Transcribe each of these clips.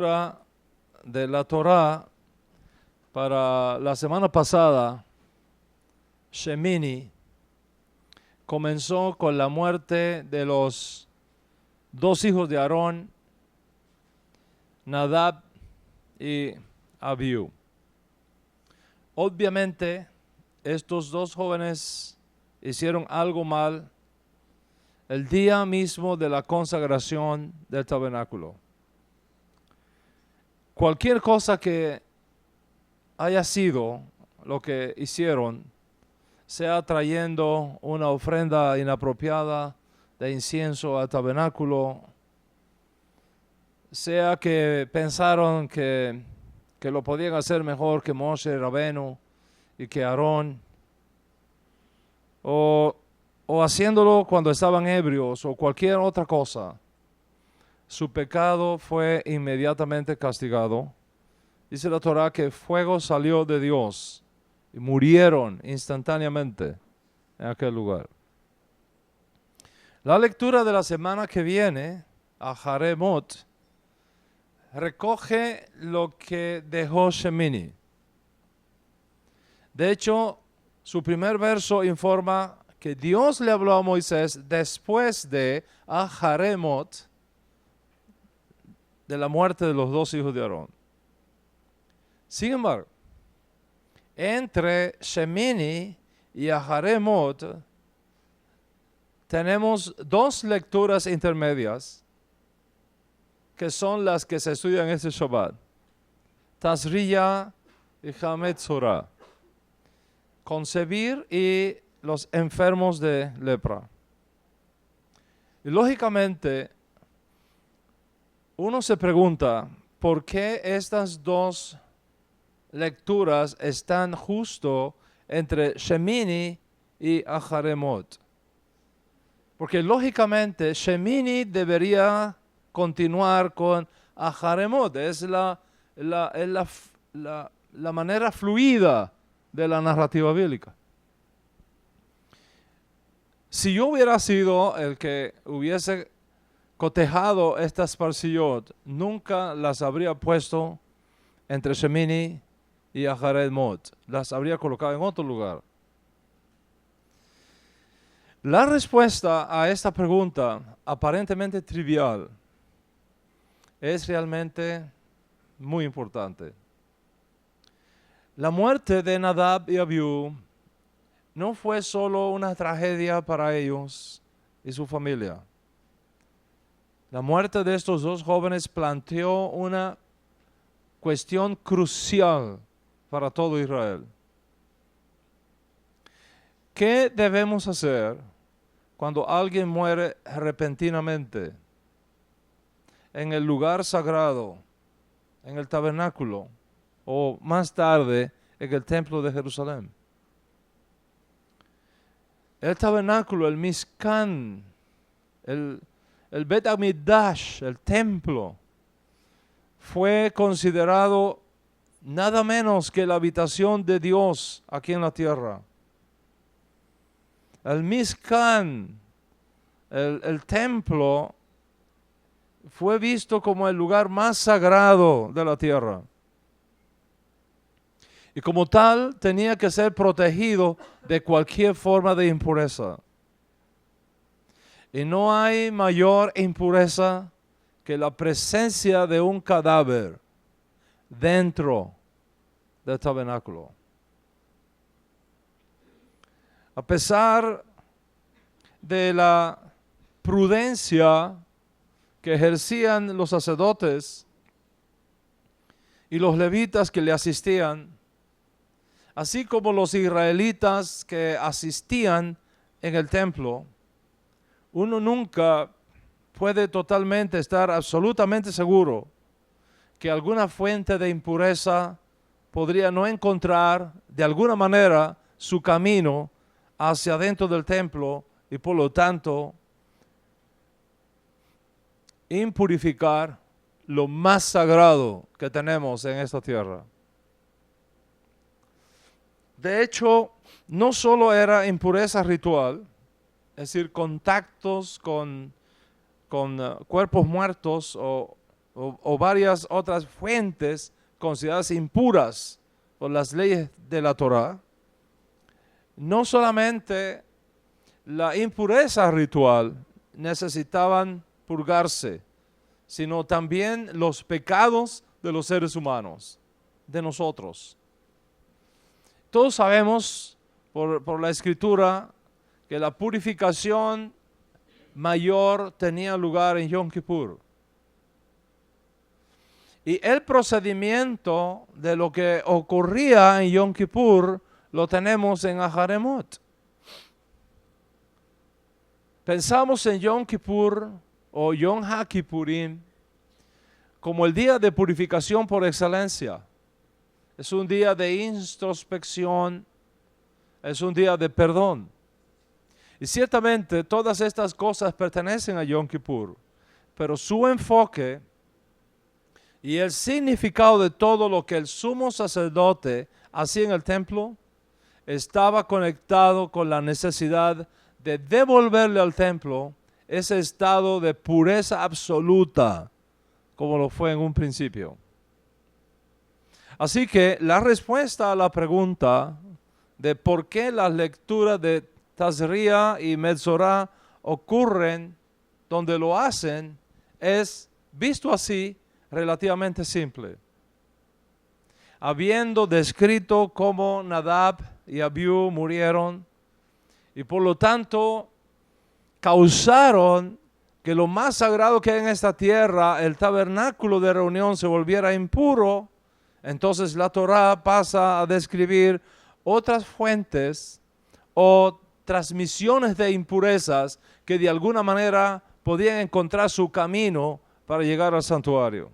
De la Torá para la semana pasada, Shemini comenzó con la muerte de los dos hijos de Aarón, Nadab y Abiú. Obviamente, estos dos jóvenes hicieron algo mal el día mismo de la consagración del tabernáculo. Cualquier cosa que haya sido lo que hicieron, sea trayendo una ofrenda inapropiada de incienso al tabernáculo, sea que pensaron que lo podían hacer mejor que Moshe Rabenu y que Aarón, o haciéndolo cuando estaban ebrios o cualquier otra cosa, su pecado fue inmediatamente castigado. Dice la Torá que fuego salió de Dios y murieron instantáneamente en aquel lugar. La lectura de la semana que viene, a Jaremot, recoge lo que dejó Shemini. De hecho, su primer verso informa que Dios le habló a Moisés después de a Jaremot, de la muerte de los dos hijos de Aarón. Sin embargo, entre Shemini y Jaremot tenemos dos lecturas intermedias que son las que se estudian este Shabbat. Tazriya y Hametzorah. Concebir y los enfermos de lepra. Y lógicamente, uno se pregunta, ¿por qué estas dos lecturas están justo entre Shemini y Jaremot? Porque lógicamente Shemini debería continuar con Jaremot. Es la manera fluida de la narrativa bíblica. Si yo hubiera sido el que hubiese cotejado estas parsiyot, nunca las habría puesto entre Shemini y Jaremot. Las habría colocado en otro lugar. La respuesta a esta pregunta, aparentemente trivial, es realmente muy importante. La muerte de Nadab y Abiú no fue solo una tragedia para ellos y su familia. La muerte de estos dos jóvenes planteó una cuestión crucial para todo Israel. ¿Qué debemos hacer cuando alguien muere repentinamente en el lugar sagrado, en el tabernáculo, o más tarde en el templo de Jerusalén? El tabernáculo, el Mishkan, el Bet HaMikdash, el templo, fue considerado nada menos que la habitación de Dios aquí en la tierra. El Mishkan, el templo, fue visto como el lugar más sagrado de la tierra. Y como tal, tenía que ser protegido de cualquier forma de impureza. Y no hay mayor impureza que la presencia de un cadáver dentro del tabernáculo. A pesar de la prudencia que ejercían los sacerdotes y los levitas que le asistían, así como los israelitas que asistían en el templo, uno nunca puede totalmente estar absolutamente seguro que alguna fuente de impureza podría no encontrar de alguna manera su camino hacia dentro del templo y por lo tanto impurificar lo más sagrado que tenemos en esta tierra. De hecho, no solo era impureza ritual, es decir, contactos con cuerpos muertos o o varias otras fuentes consideradas impuras por las leyes de la Torá, no solamente la impureza ritual necesitaban purgarse, sino también los pecados de los seres humanos, de nosotros. Todos sabemos por la Escritura que la purificación mayor tenía lugar en Yom Kippur. Y el procedimiento de lo que ocurría en Yom Kippur lo tenemos en Aharemot. Pensamos en Yom Kippur o Yom HaKippurim como el día de purificación por excelencia. Es un día de introspección, es un día de perdón. Y ciertamente todas estas cosas pertenecen a Yom Kippur, pero su enfoque y el significado de todo lo que el sumo sacerdote hacía en el templo estaba conectado con la necesidad de devolverle al templo ese estado de pureza absoluta, como lo fue en un principio. Así que la respuesta a la pregunta de por qué las lecturas de Tazria y Metzorah ocurren donde lo hacen es, visto así, relativamente simple. Habiendo descrito cómo Nadab y Abiú murieron y por lo tanto causaron que lo más sagrado que hay en esta tierra, el tabernáculo de reunión, se volviera impuro, entonces la Torá pasa a describir otras fuentes o transmisiones de impurezas que de alguna manera podían encontrar su camino para llegar al santuario.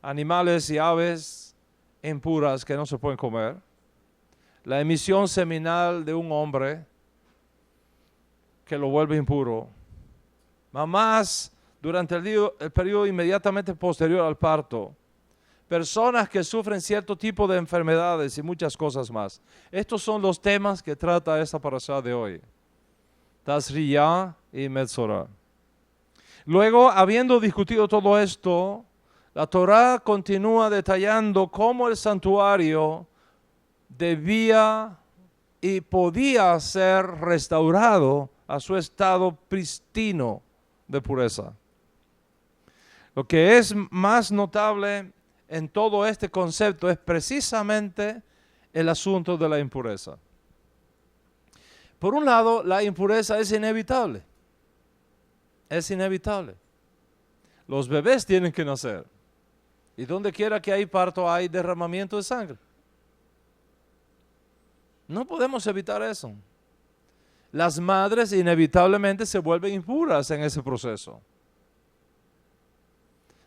Animales y aves impuras que no se pueden comer, la emisión seminal de un hombre que lo vuelve impuro, mamás durante el periodo inmediatamente posterior al parto, personas que sufren cierto tipo de enfermedades y muchas cosas más. Estos son los temas que trata esta parashá de hoy, Tazria y Metzorah. Luego, habiendo discutido todo esto, la Torá continúa detallando cómo el santuario debía y podía ser restaurado a su estado pristino de pureza. Lo que es más notable en todo este concepto es precisamente el asunto de la impureza. Por un lado, la impureza es inevitable. Es inevitable. Los bebés tienen que nacer. Y donde quiera que hay parto hay derramamiento de sangre. No podemos evitar eso. Las madres inevitablemente se vuelven impuras en ese proceso.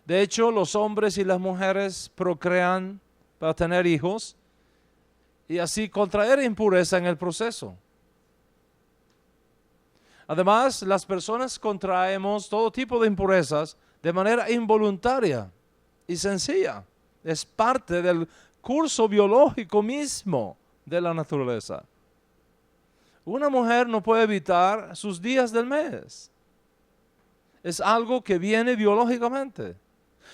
De hecho, los hombres y las mujeres procrean para tener hijos y así contraer impureza en el proceso. Además, las personas contraemos todo tipo de impurezas de manera involuntaria y sencilla. Es parte del curso biológico mismo de la naturaleza. Una mujer no puede evitar sus días del mes. Es algo que viene biológicamente.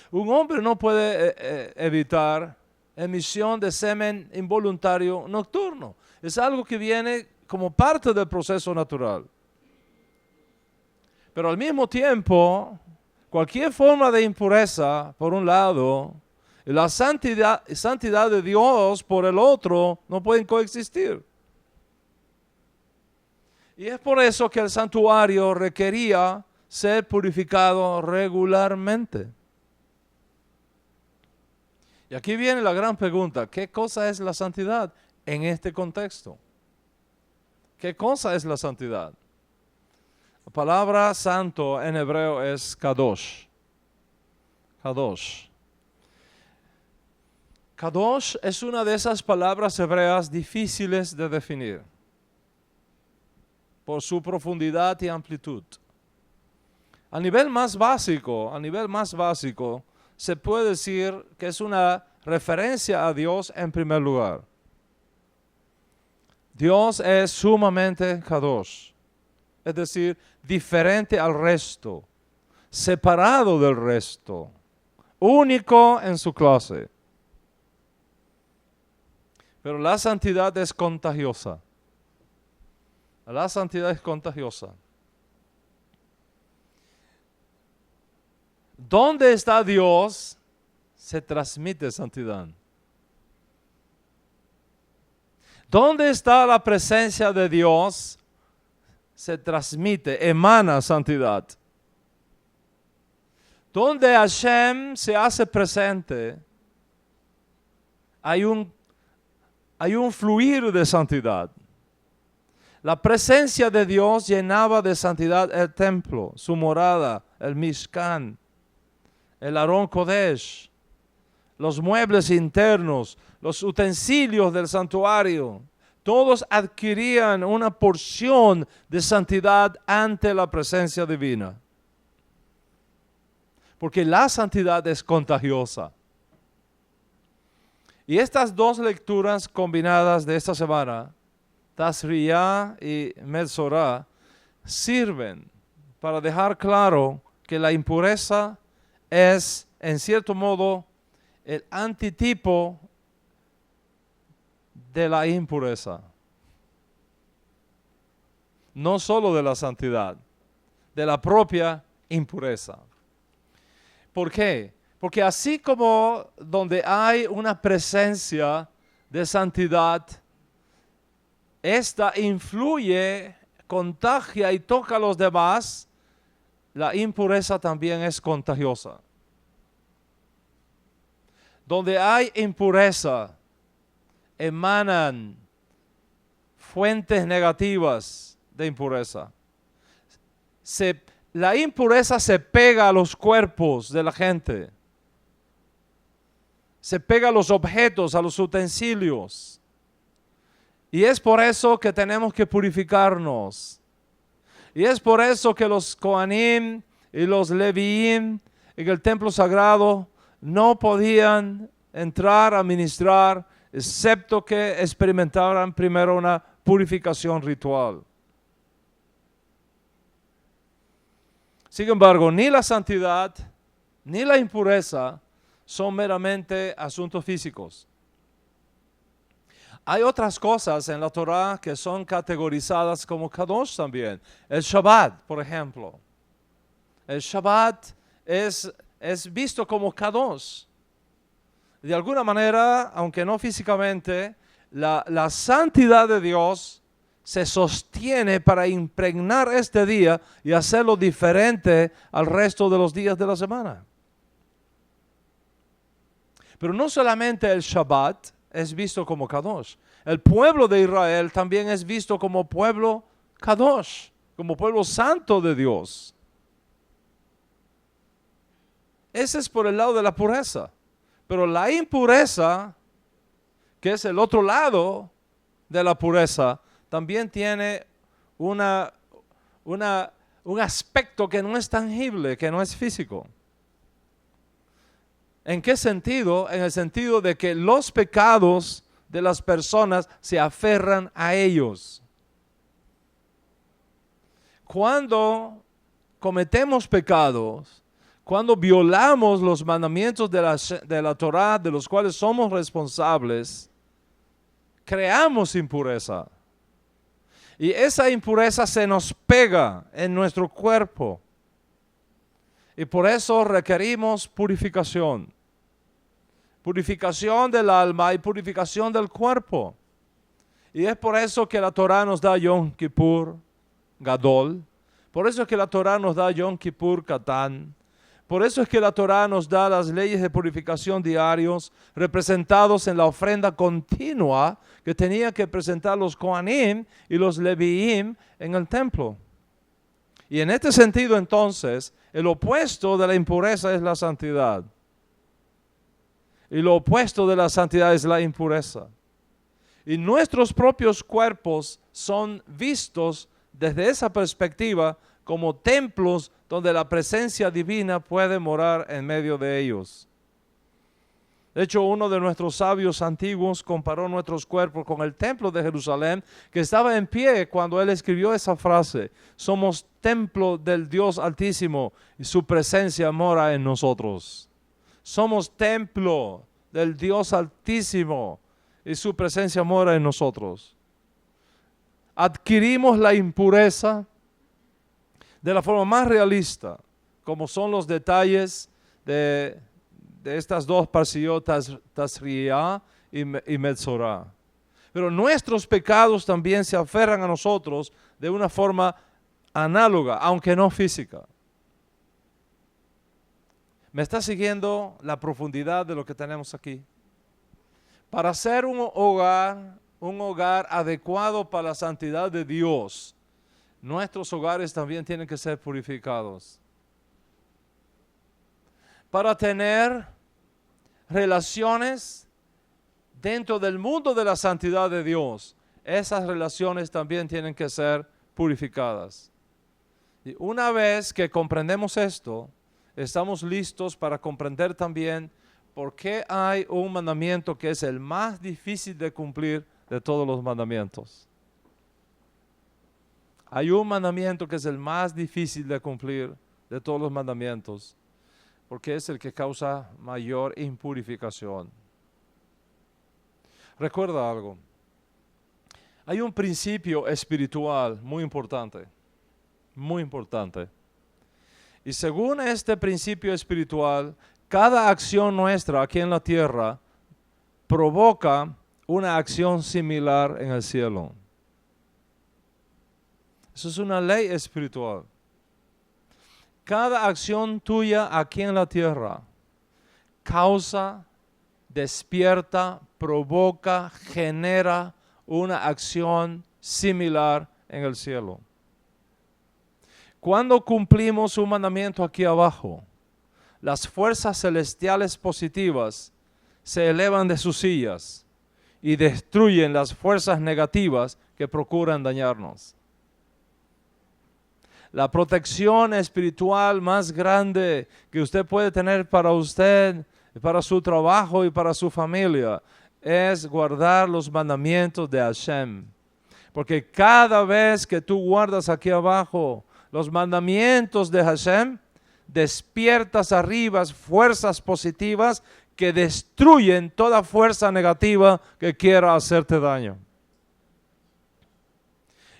Un hombre no puede evitar emisión de semen involuntario nocturno. Es algo que viene como parte del proceso natural. Pero al mismo tiempo, cualquier forma de impureza, por un lado, y la santidad de Dios, por el otro, no pueden coexistir. Y es por eso que el santuario requería ser purificado regularmente. Y aquí viene la gran pregunta: ¿qué cosa es la santidad en este contexto? ¿Qué cosa es la santidad? La palabra santo en hebreo es kadosh. Kadosh. Kadosh es una de esas palabras hebreas difíciles de definir por su profundidad y amplitud. A nivel más básico, se puede decir que es una referencia a Dios en primer lugar. Dios es sumamente kadosh, es decir, diferente al resto, separado del resto, único en su clase. Pero la santidad es contagiosa. La santidad es contagiosa. ¿Dónde está Dios? Se transmite santidad. ¿Dónde está la presencia de Dios? Se transmite, emana santidad. Donde Hashem se hace presente, hay un fluir de santidad. La presencia de Dios llenaba de santidad el templo, su morada, el Mishkan, el Arón Kodesh, los muebles internos, los utensilios del santuario. Todos adquirían una porción de santidad ante la presencia divina. Porque la santidad es contagiosa. Y estas dos lecturas combinadas de esta semana, Tazria y Metzorah, sirven para dejar claro que la impureza es, en cierto modo, el antitipo de la impureza. No solo de la santidad, de la propia impureza. ¿Por qué? Porque así como donde hay una presencia de santidad, esta influye, contagia y toca a los demás, la impureza también es contagiosa. Donde hay impureza, emanan fuentes negativas de impureza. La impureza se pega a los cuerpos de la gente. Se pega a los objetos, a los utensilios. Y es por eso que tenemos que purificarnos. Y es por eso que los Kohanim y los Leviim en el templo sagrado no podían entrar a ministrar, excepto que experimentaran primero una purificación ritual. Sin embargo, ni la santidad ni la impureza son meramente asuntos físicos. Hay otras cosas en la Torah que son categorizadas como kadosh también. El Shabbat, por ejemplo. El Shabbat es visto como kadosh. De alguna manera, aunque no físicamente, la santidad de Dios se sostiene para impregnar este día y hacerlo diferente al resto de los días de la semana. Pero no solamente el Shabbat es visto como Kadosh. El pueblo de Israel también es visto como pueblo Kadosh, como pueblo santo de Dios. Ese es por el lado de la pureza. Pero la impureza, que es el otro lado de la pureza, también tiene un aspecto que no es tangible, que no es físico. ¿En qué sentido? En el sentido de que los pecados de las personas se aferran a ellos. Cuando cometemos pecados, cuando violamos los mandamientos de la Torah, de los cuales somos responsables, creamos impureza. Y esa impureza se nos pega en nuestro cuerpo. Y por eso requerimos purificación. Purificación del alma y purificación del cuerpo. Y es por eso que la Torah nos da Yom Kippur Gadol. Por eso es que la Torah nos da Yom Kippur Katán. Por eso es que la Torah nos da las leyes de purificación diarios representados en la ofrenda continua que tenía que presentar los Kohanim y los Leviim en el templo. Y en este sentido entonces, el opuesto de la impureza es la santidad. Y lo opuesto de la santidad es la impureza. Y nuestros propios cuerpos son vistos desde esa perspectiva como templos donde la presencia divina puede morar en medio de ellos. De hecho, uno de nuestros sabios antiguos comparó nuestros cuerpos con el templo de Jerusalén, que estaba en pie cuando él escribió esa frase. Somos templo del Dios Altísimo y su presencia mora en nosotros. Somos templo del Dios Altísimo y su presencia mora en nosotros. Adquirimos la impureza de la forma más realista, como son los detalles de estas dos parshiot, Tazria y Metzorah. Pero nuestros pecados también se aferran a nosotros de una forma análoga, aunque no física. ¿Me está siguiendo la profundidad de lo que tenemos aquí? Para ser un hogar adecuado para la santidad de Dios, nuestros hogares también tienen que ser purificados. Para tener relaciones dentro del mundo de la santidad de Dios, esas relaciones también tienen que ser purificadas. Y una vez que comprendemos esto, estamos listos para comprender también por qué hay un mandamiento que es el más difícil de cumplir de todos los mandamientos. Hay un mandamiento que es el más difícil de cumplir de todos los mandamientos, porque es el que causa mayor impurificación. Recuerda algo. Hay un principio espiritual muy importante, muy importante. Y según este principio espiritual, cada acción nuestra aquí en la tierra provoca una acción similar en el cielo. Eso es una ley espiritual. Cada acción tuya aquí en la tierra causa, despierta, provoca, genera una acción similar en el cielo. Cuando cumplimos un mandamiento aquí abajo, las fuerzas celestiales positivas se elevan de sus sillas y destruyen las fuerzas negativas que procuran dañarnos. La protección espiritual más grande que usted puede tener para usted, para su trabajo y para su familia, es guardar los mandamientos de Hashem. Porque cada vez que tú guardas aquí abajo los mandamientos de Hashem, despiertas arriba fuerzas positivas que destruyen toda fuerza negativa que quiera hacerte daño.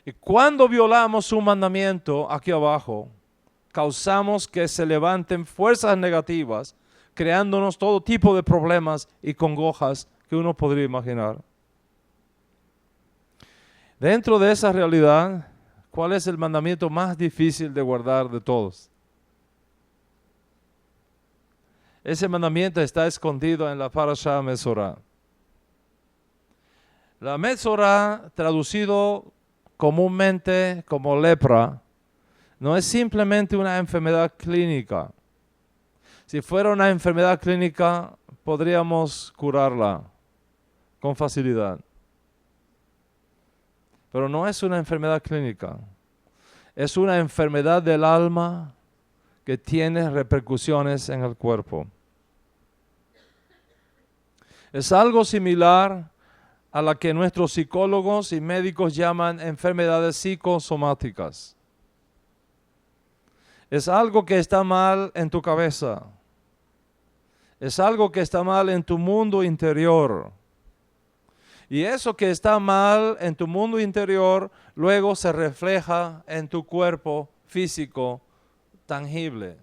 Y cuando violamos un mandamiento aquí abajo, causamos que se levanten fuerzas negativas, creándonos todo tipo de problemas y congojas que uno podría imaginar. Dentro de esa realidad, ¿cuál es el mandamiento más difícil de guardar de todos? Ese mandamiento está escondido en la Parashá Metzorah. La Metzorah, traducido comúnmente como lepra, no es simplemente una enfermedad clínica. Si fuera una enfermedad clínica, podríamos curarla con facilidad. Pero no es una enfermedad clínica. Es una enfermedad del alma que tiene repercusiones en el cuerpo. Es algo similar a la que nuestros psicólogos y médicos llaman enfermedades psicosomáticas. Es algo que está mal en tu cabeza. Es algo que está mal en tu mundo interior. Y eso que está mal en tu mundo interior, luego se refleja en tu cuerpo físico tangible.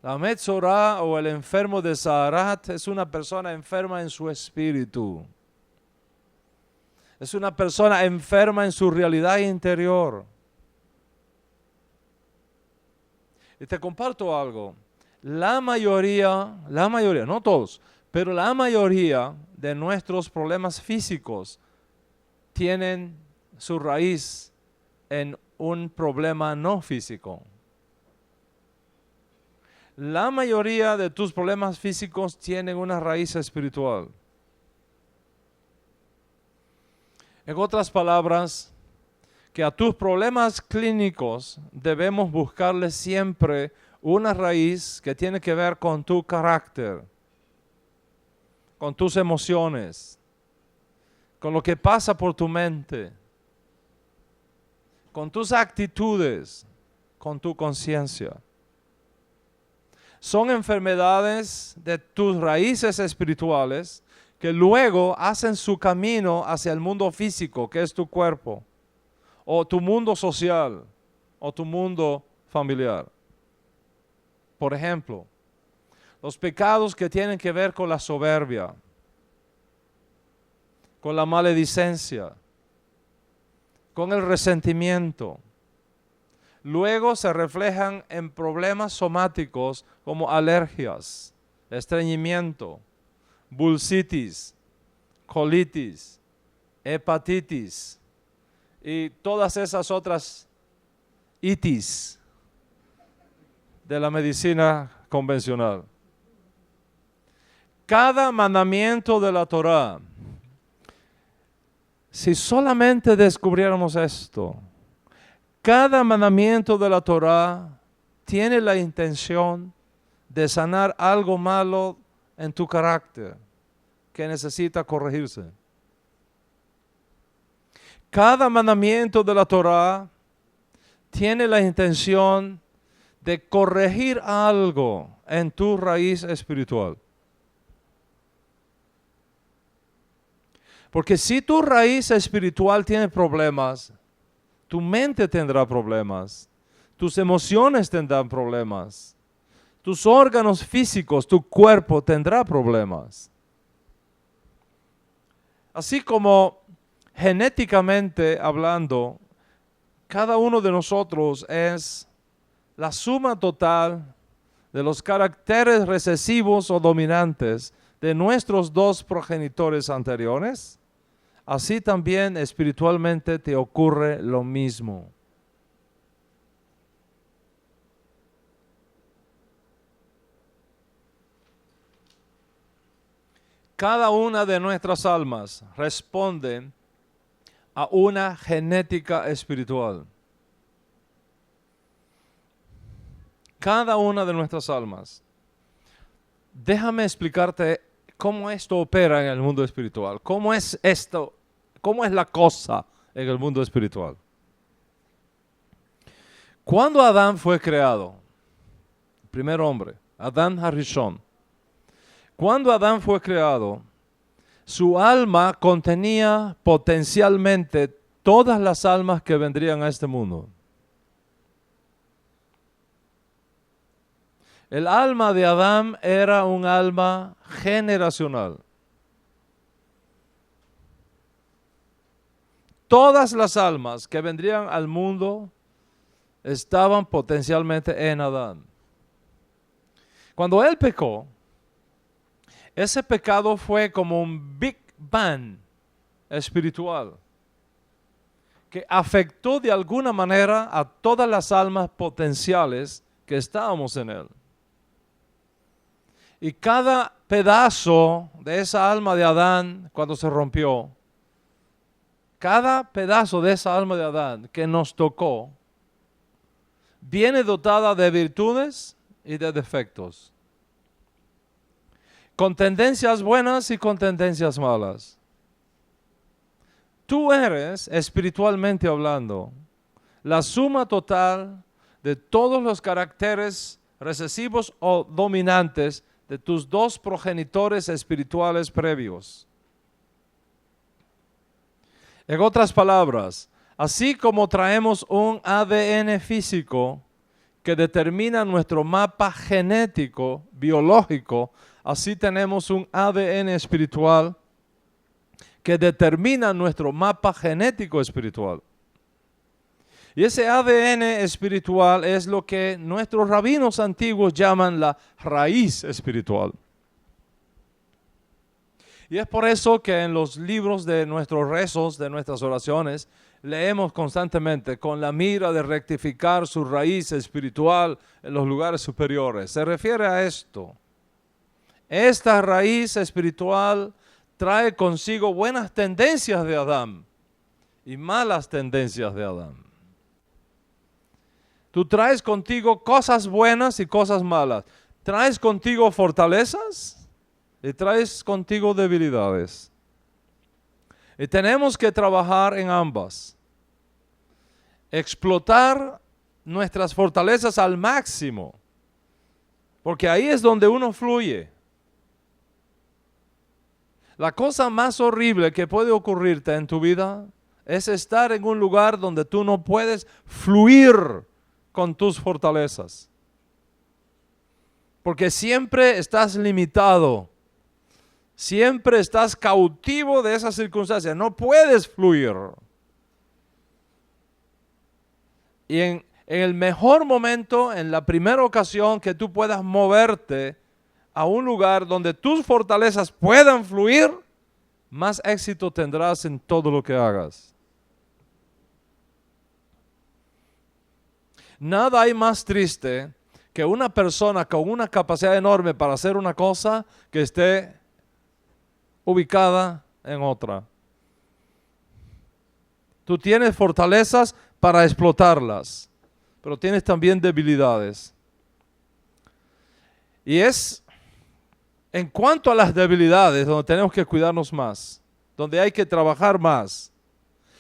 La Metzorah o el enfermo de Zaharat es una persona enferma en su espíritu. Es una persona enferma en su realidad interior. Y te comparto algo. La mayoría, no todos, pero la mayoría de nuestros problemas físicos tienen su raíz en un problema no físico. La mayoría de tus problemas físicos tienen una raíz espiritual. En otras palabras, que a tus problemas clínicos debemos buscarle siempre una raíz que tiene que ver con tu carácter. con tus emociones, con lo que pasa por tu mente, con tus actitudes, con tu conciencia. Son enfermedades de tus raíces espirituales que luego hacen su camino hacia el mundo físico, que es tu cuerpo, o tu mundo social, o tu mundo familiar. Por ejemplo, los pecados que tienen que ver con la soberbia, con la maledicencia, con el resentimiento, luego se reflejan en problemas somáticos como alergias, estreñimiento, bursitis, colitis, hepatitis y todas esas otras itis de la medicina convencional. Cada mandamiento de la Torá, si solamente descubriéramos esto, cada mandamiento de la Torá tiene la intención de sanar algo malo en tu carácter que necesita corregirse. Cada mandamiento de la Torá tiene la intención de corregir algo en tu raíz espiritual. Porque si tu raíz espiritual tiene problemas, tu mente tendrá problemas, tus emociones tendrán problemas, tus órganos físicos, tu cuerpo tendrá problemas. Así como genéticamente hablando, cada uno de nosotros es la suma total de los caracteres recesivos o dominantes de nuestros dos progenitores anteriores, así también espiritualmente te ocurre lo mismo. Cada una de nuestras almas responde a una genética espiritual. Cada una de nuestras almas. Déjame explicarte cómo esto opera en el mundo espiritual. ¿Cómo es esto? ¿Cómo es la cosa en el mundo espiritual? Cuando Adán fue creado, el primer hombre, Adán Harishon, cuando Adán fue creado, su alma contenía potencialmente todas las almas que vendrían a este mundo. El alma de Adán era un alma generacional. Todas las almas que vendrían al mundo estaban potencialmente en Adán. Cuando él pecó, ese pecado fue como un Big Bang espiritual que afectó de alguna manera a todas las almas potenciales que estábamos en él. Y cada pedazo de esa alma de Adán, cuando se rompió, cada pedazo de esa alma de Adán que nos tocó, viene dotada de virtudes y de defectos, con tendencias buenas y con tendencias malas. Tú eres, espiritualmente hablando, la suma total de todos los caracteres recesivos o dominantes de tus dos progenitores espirituales previos. En otras palabras, así como traemos un ADN físico que determina nuestro mapa genético, biológico, así tenemos un ADN espiritual que determina nuestro mapa genético espiritual. Y ese ADN espiritual es lo que nuestros rabinos antiguos llaman la raíz espiritual. Y es por eso que en los libros de nuestros rezos, de nuestras oraciones, leemos constantemente con la mira de rectificar su raíz espiritual en los lugares superiores. Se refiere a esto. Esta raíz espiritual trae consigo buenas tendencias de Adán y malas tendencias de Adán. Tú traes contigo cosas buenas y cosas malas. Traes contigo fortalezas y traes contigo debilidades. Y tenemos que trabajar en ambas. Explotar nuestras fortalezas al máximo, porque ahí es donde uno fluye. La cosa más horrible que puede ocurrirte en tu vida es estar en un lugar donde tú no puedes fluir con tus fortalezas. Porque siempre estás limitado. Siempre estás cautivo de esas circunstancias. No puedes fluir. Y en el mejor momento, en la primera ocasión que tú puedas moverte a un lugar donde tus fortalezas puedan fluir, más éxito tendrás en todo lo que hagas. Nada hay más triste que una persona con una capacidad enorme para hacer una cosa que esté ubicada en otra. Tú tienes fortalezas para explotarlas, pero tienes también debilidades. Y es en cuanto a las debilidades donde tenemos que cuidarnos más, donde hay que trabajar más,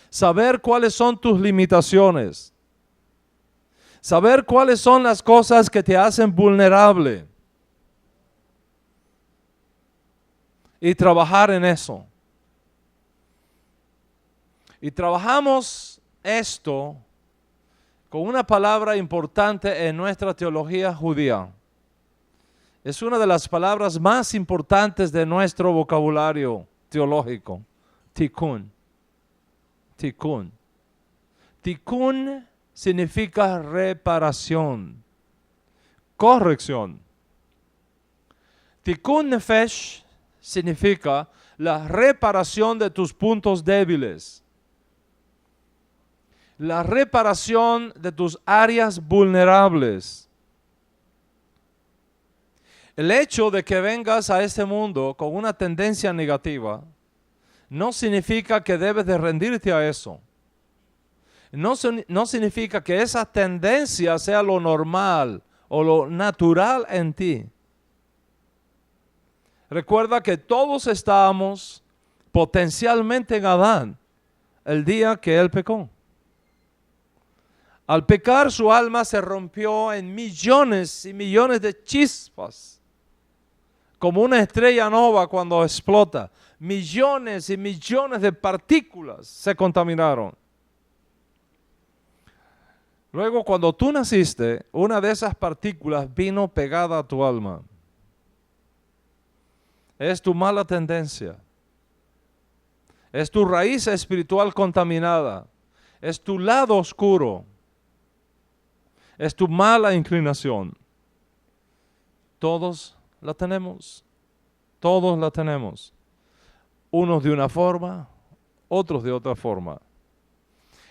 saber cuáles son tus limitaciones, saber cuáles son las cosas que te hacen vulnerable y trabajar en eso. Y trabajamos esto con una palabra importante en nuestra teología judía. Es una de las palabras más importantes de nuestro vocabulario teológico. Tikkun. Tikkun. Tikkun significa reparación, corrección. Tikkun nefesh significa la reparación de tus puntos débiles, la reparación de tus áreas vulnerables. El hecho de que vengas a este mundo con una tendencia negativa no significa que debes de rendirte a eso. No significa que esa tendencia sea lo normal o lo natural en ti. Recuerda que todos estábamos potencialmente en Adán el día que él pecó. Al pecar, su alma se rompió en millones y millones de chispas, como una estrella nova cuando explota. Millones y millones de partículas se contaminaron. Luego, cuando tú naciste, una de esas partículas vino pegada a tu alma. Es tu mala tendencia. Es tu raíz espiritual contaminada. Es tu lado oscuro. Es tu mala inclinación. Todos la tenemos. Todos la tenemos. Unos de una forma, otros de otra forma.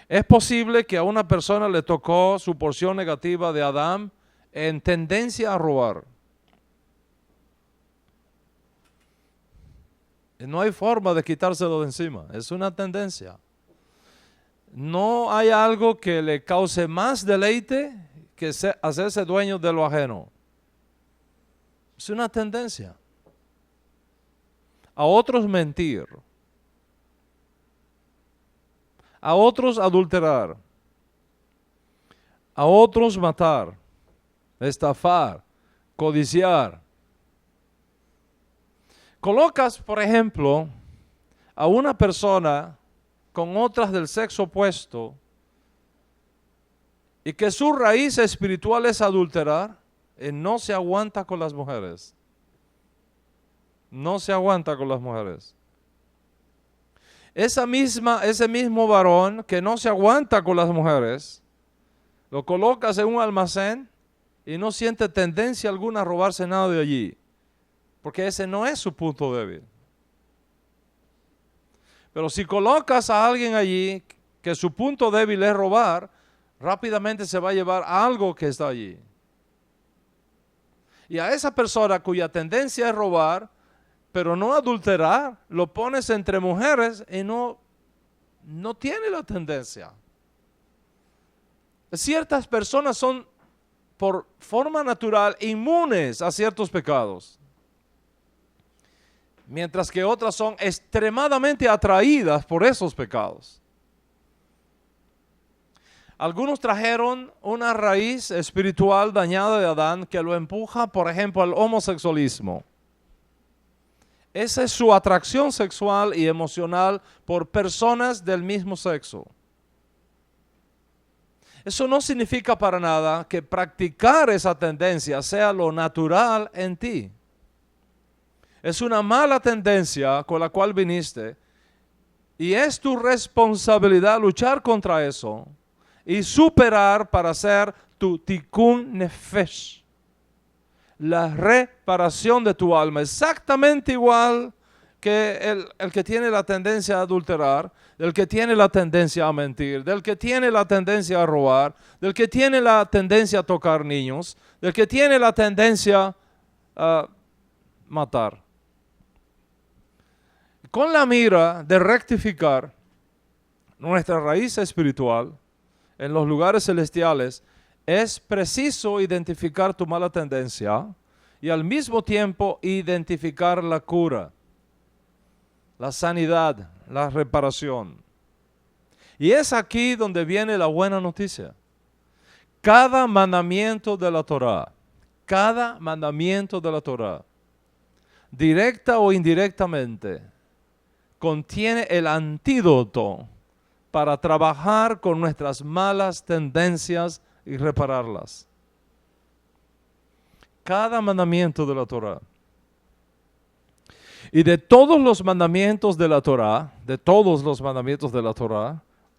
Es posible que a una persona le tocó su porción negativa de Adán en tendencia a robar. No hay forma de quitárselo de encima. Es una tendencia. No hay algo que le cause más deleite que hacerse dueño de lo ajeno. Es una tendencia. A otros mentir. A otros adulterar. A otros matar. Estafar. Codiciar. Colocas, por ejemplo, a una persona con otras del sexo opuesto y que su raíz espiritual es adulterar, no se aguanta con las mujeres. No se aguanta con las mujeres. Ese mismo varón que no se aguanta con las mujeres, lo colocas en un almacén y no siente tendencia alguna a robarse nada de allí, porque ese no es su punto débil. Pero si colocas a alguien allí que su punto débil es robar, rápidamente se va a llevar algo que está allí. Y a esa persona cuya tendencia es robar, pero no adulterar, lo pones entre mujeres y no tiene la tendencia. Ciertas personas son por forma natural inmunes a ciertos pecados. mientras que otras son extremadamente atraídas por esos pecados. Algunos trajeron una raíz espiritual dañada de Adán que lo empuja, por ejemplo, al homosexualismo. Esa es su atracción sexual y emocional por personas del mismo sexo. Eso no significa para nada que practicar esa tendencia sea lo natural en ti. Es una mala tendencia con la cual viniste y es tu responsabilidad luchar contra eso y superar para hacer tu tikkun nefesh, la reparación de tu alma, exactamente igual que el que tiene la tendencia a adulterar, del que tiene la tendencia a mentir, del que tiene la tendencia a robar, del que tiene la tendencia a tocar niños, del que tiene la tendencia a matar. Con la mira de rectificar nuestra raíz espiritual en los lugares celestiales, es preciso identificar tu mala tendencia y al mismo tiempo identificar la cura, la sanidad, la reparación. Y es aquí donde viene la buena noticia. Cada mandamiento de la Torá, directa o indirectamente, contiene el antídoto para trabajar con nuestras malas tendencias y repararlas. Cada mandamiento de la Torá. Y de todos los mandamientos de la Torá,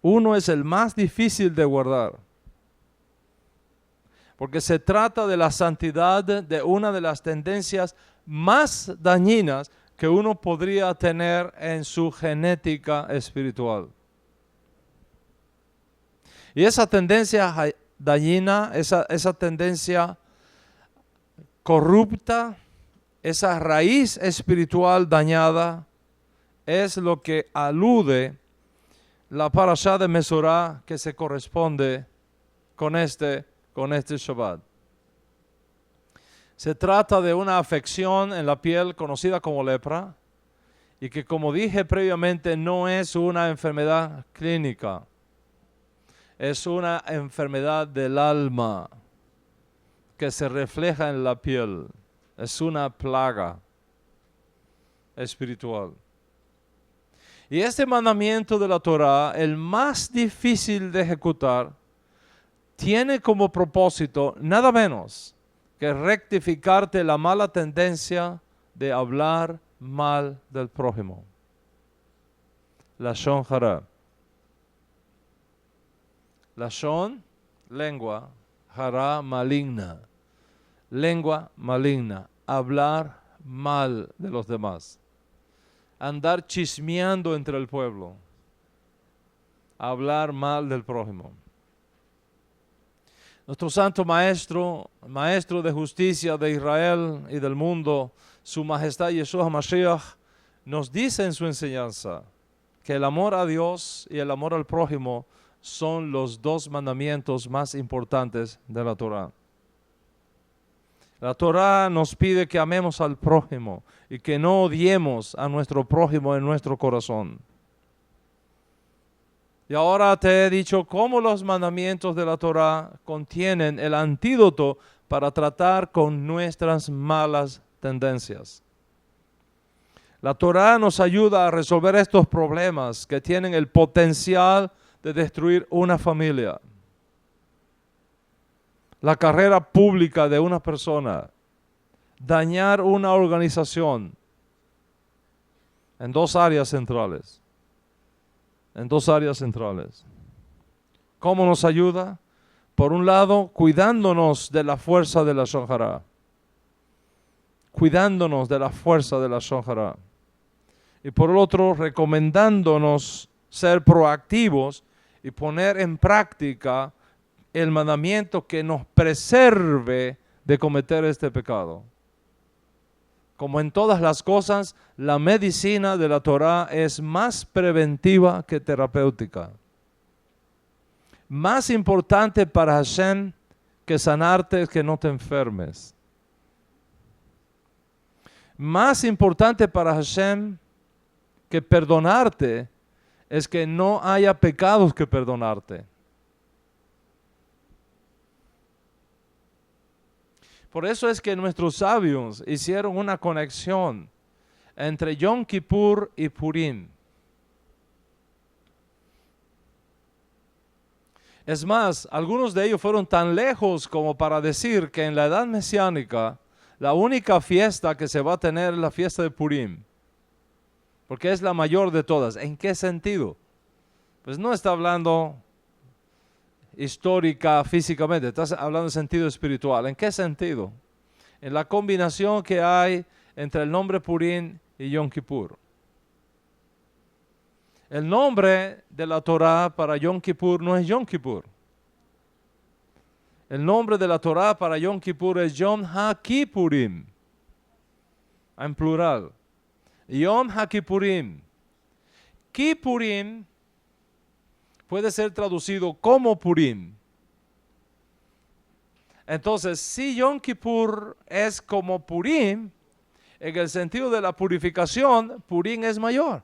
uno es el más difícil de guardar. Porque se trata de la santidad de una de las tendencias más dañinas que uno podría tener en su genética espiritual. Y esa tendencia dañina, esa tendencia corrupta, esa raíz espiritual dañada, es lo que alude la parashá de Mesorá que se corresponde con este Shabbat. Se trata de una afección en la piel conocida como lepra y que, como dije previamente, no es una enfermedad clínica. Es una enfermedad del alma que se refleja en la piel. Es una plaga espiritual. Y este mandamiento de la Torá, el más difícil de ejecutar, tiene como propósito nada menos que rectificarte la mala tendencia de hablar mal del prójimo. Lashon hara. Lashon, lengua, hara, maligna. Lengua maligna, hablar mal de los demás. Andar chismeando entre el pueblo. Hablar mal del prójimo. Nuestro santo maestro de justicia de Israel y del mundo, su majestad Yeshua Mashiach, nos dice en su enseñanza que el amor a Dios y el amor al prójimo son los dos mandamientos más importantes de la Torá. La Torá nos pide que amemos al prójimo y que no odiemos a nuestro prójimo en nuestro corazón. Y ahora te he dicho cómo los mandamientos de la Torá contienen el antídoto para tratar con nuestras malas tendencias. La Torá nos ayuda a resolver estos problemas que tienen el potencial de destruir una familia, la carrera pública de una persona, dañar una organización en dos áreas centrales. ¿Cómo nos ayuda? Por un lado, cuidándonos de la fuerza de la Shon Hara. Y por el otro, recomendándonos ser proactivos y poner en práctica el mandamiento que nos preserve de cometer este pecado. Como en todas las cosas, la medicina de la Torá es más preventiva que terapéutica. Más importante para Hashem que sanarte es que no te enfermes. Más importante para Hashem que perdonarte es que no haya pecados que perdonarte. Por eso es que nuestros sabios hicieron una conexión entre Yom Kippur y Purim. Es más, algunos de ellos fueron tan lejos como para decir que en la edad mesiánica la única fiesta que se va a tener es la fiesta de Purim, porque es la mayor de todas. ¿En qué sentido? Pues no está hablando histórica, físicamente, estás hablando en sentido espiritual. ¿En qué sentido? En la combinación que hay entre el nombre Purim y Yom Kippur. El nombre de la Torah para Yom Kippur no es Yom Kippur. El nombre de la Torah para Yom Kippur es Yom HaKippurim, en plural. Yom HaKippurim. Kippurim puede ser traducido como Purim. Entonces, si Yom Kippur es como Purim, en el sentido de la purificación, Purim es mayor.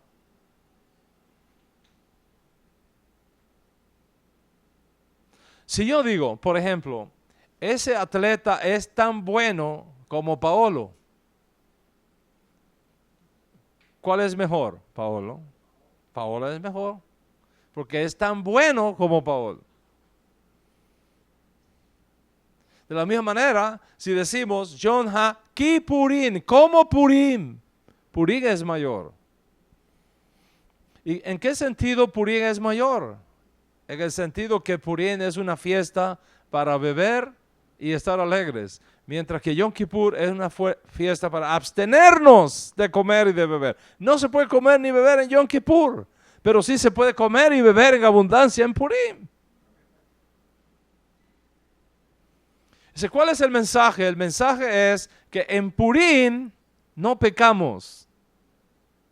Si yo digo, por ejemplo, ese atleta es tan bueno como Paolo, ¿cuál es mejor? Paolo. Paolo es mejor, porque es tan bueno como Paolo. De la misma manera, si decimos Yom HaKippurim, como Purim, Purim es mayor. ¿Y en qué sentido Purim es mayor? En el sentido que Purim es una fiesta para beber y estar alegres, mientras que Yom Kippur es una fiesta para abstenernos de comer y de beber. No se puede comer ni beber en Yom Kippur, pero sí se puede comer y beber en abundancia en Purim. ¿Cuál es el mensaje? El mensaje es que en Purim no pecamos,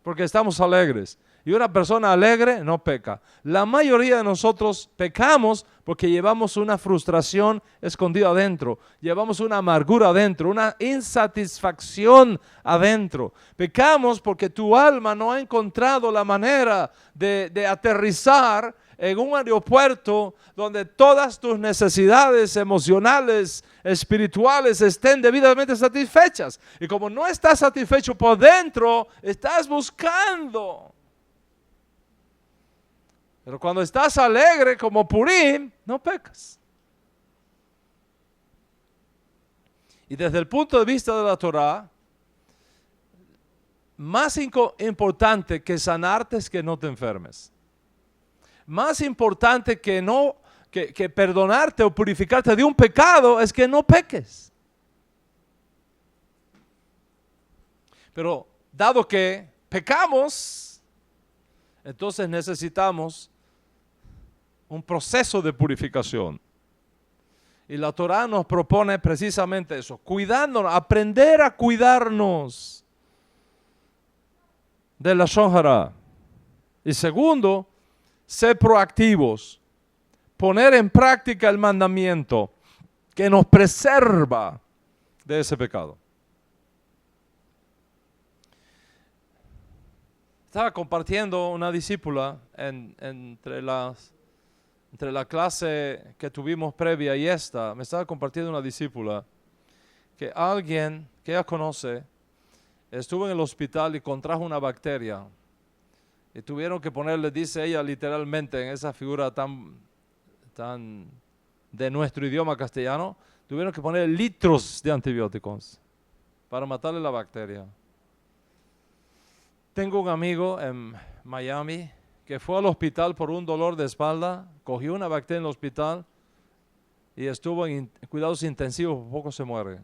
porque estamos alegres. Y una persona alegre no peca. La mayoría de nosotros pecamos porque llevamos una frustración escondida adentro. Llevamos una amargura adentro, una insatisfacción adentro. Pecamos porque tu alma no ha encontrado la manera de aterrizar en un aeropuerto donde todas tus necesidades emocionales, espirituales estén debidamente satisfechas. Y como no estás satisfecho por dentro, estás buscando. Pero cuando estás alegre como Purim, no pecas. Y desde el punto de vista de la Torah, más importante que sanarte es que no te enfermes. Más importante que perdonarte o purificarte de un pecado es que no peques. Pero dado que pecamos, entonces necesitamos un proceso de purificación. Y la Torah nos propone precisamente eso, cuidándonos, aprender a cuidarnos de la Lashon Hara. Y segundo, ser proactivos, poner en práctica el mandamiento que nos preserva de ese pecado. Estaba compartiendo una discípula entre la clase que tuvimos previa y esta. Me estaba compartiendo una discípula que alguien que ella conoce estuvo en el hospital y contrajo una bacteria. Y tuvieron que ponerle, dice ella literalmente en esa figura tan de nuestro idioma castellano, tuvieron que poner litros de antibióticos para matarle la bacteria. Tengo un amigo en Miami que fue al hospital por un dolor de espalda, cogió una bacteria en el hospital y estuvo en cuidados intensivos, por poco se muere.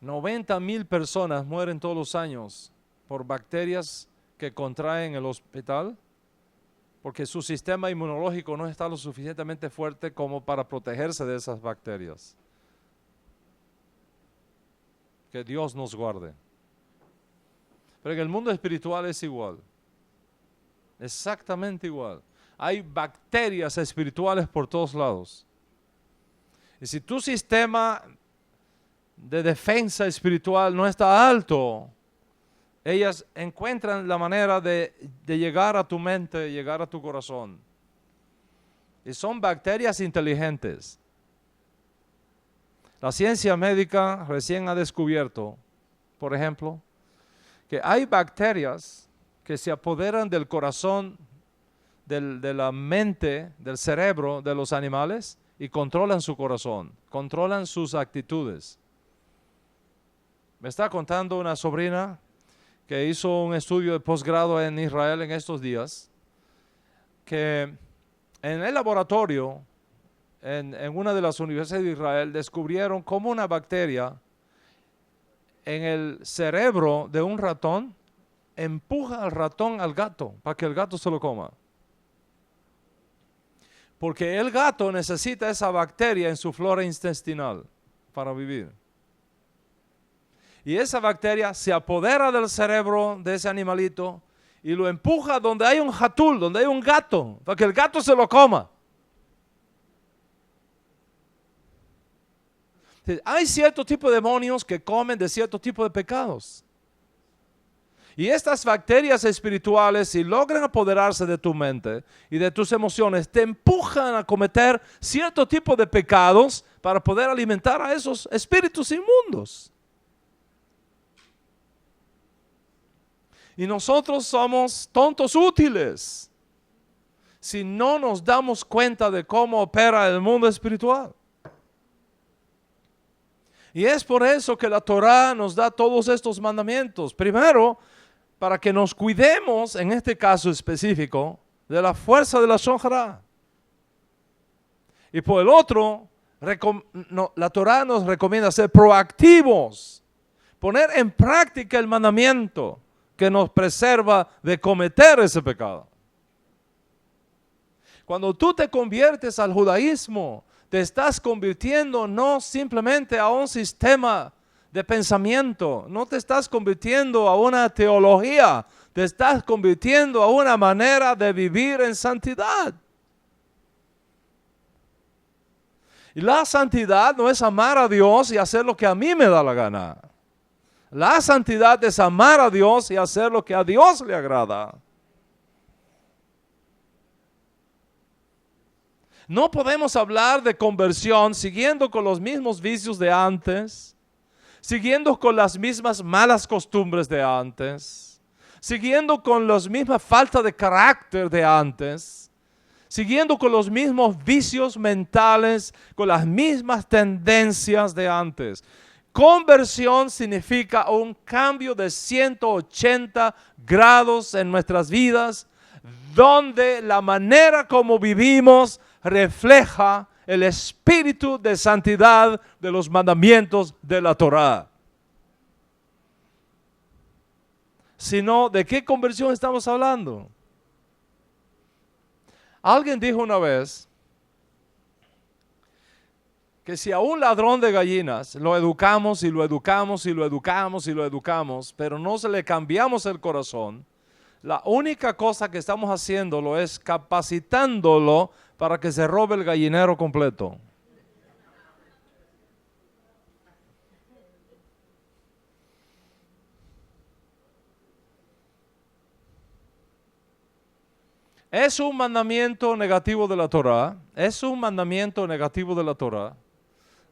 90,000 personas mueren todos los años por bacterias que contraen el hospital, porque su sistema inmunológico no está lo suficientemente fuerte como para protegerse de esas bacterias. Que Dios nos guarde. Pero en el mundo espiritual es igual. Exactamente igual. Hay bacterias espirituales por todos lados. Y si tu sistema de defensa espiritual no está alto, ellas encuentran la manera de llegar a tu mente, llegar a tu corazón. Y son bacterias inteligentes. La ciencia médica recién ha descubierto, por ejemplo, que hay bacterias que se apoderan del corazón, de la mente, del cerebro de los animales y controlan su corazón, controlan sus actitudes. Me está contando una sobrina que hizo un estudio de posgrado en Israel en estos días, que en el laboratorio, en una de las universidades de Israel, descubrieron cómo una bacteria en el cerebro de un ratón empuja al ratón al gato para que el gato se lo coma. Porque el gato necesita esa bacteria en su flora intestinal para vivir. Y esa bacteria se apodera del cerebro de ese animalito y lo empuja donde hay un jatul, donde hay un gato, para que el gato se lo coma. Hay cierto tipo de demonios que comen de cierto tipo de pecados. Y estas bacterias espirituales, si logran apoderarse de tu mente y de tus emociones, te empujan a cometer cierto tipo de pecados para poder alimentar a esos espíritus inmundos. Y nosotros somos tontos útiles si no nos damos cuenta de cómo opera el mundo espiritual. Y es por eso que la Torá nos da todos estos mandamientos. Primero, para que nos cuidemos, en este caso específico, de la fuerza de la Lashon Hara. Y por el otro, la Torá nos recomienda ser proactivos, poner en práctica el mandamiento que nos preserva de cometer ese pecado. Cuando tú te conviertes al judaísmo, te estás convirtiendo no simplemente a un sistema de pensamiento, no te estás convirtiendo a una teología, te estás convirtiendo a una manera de vivir en santidad. Y la santidad no es amar a Dios y hacer lo que a mí me da la gana. La santidad es amar a Dios y hacer lo que a Dios le agrada. No podemos hablar de conversión siguiendo con los mismos vicios de antes, siguiendo con las mismas malas costumbres de antes, siguiendo con las mismas falta de carácter de antes, siguiendo con los mismos vicios mentales, con las mismas tendencias de antes. Conversión significa un cambio de 180 grados en nuestras vidas, donde la manera como vivimos refleja el espíritu de santidad de los mandamientos de la Torá. Sino, ¿de qué conversión estamos hablando? Alguien dijo una vez que si a un ladrón de gallinas lo educamos y lo educamos y lo educamos y lo educamos, pero no se le cambiamos el corazón, la única cosa que estamos haciéndolo es capacitándolo para que se robe el gallinero completo. Es un mandamiento negativo de la Torá, es un mandamiento negativo de la Torá.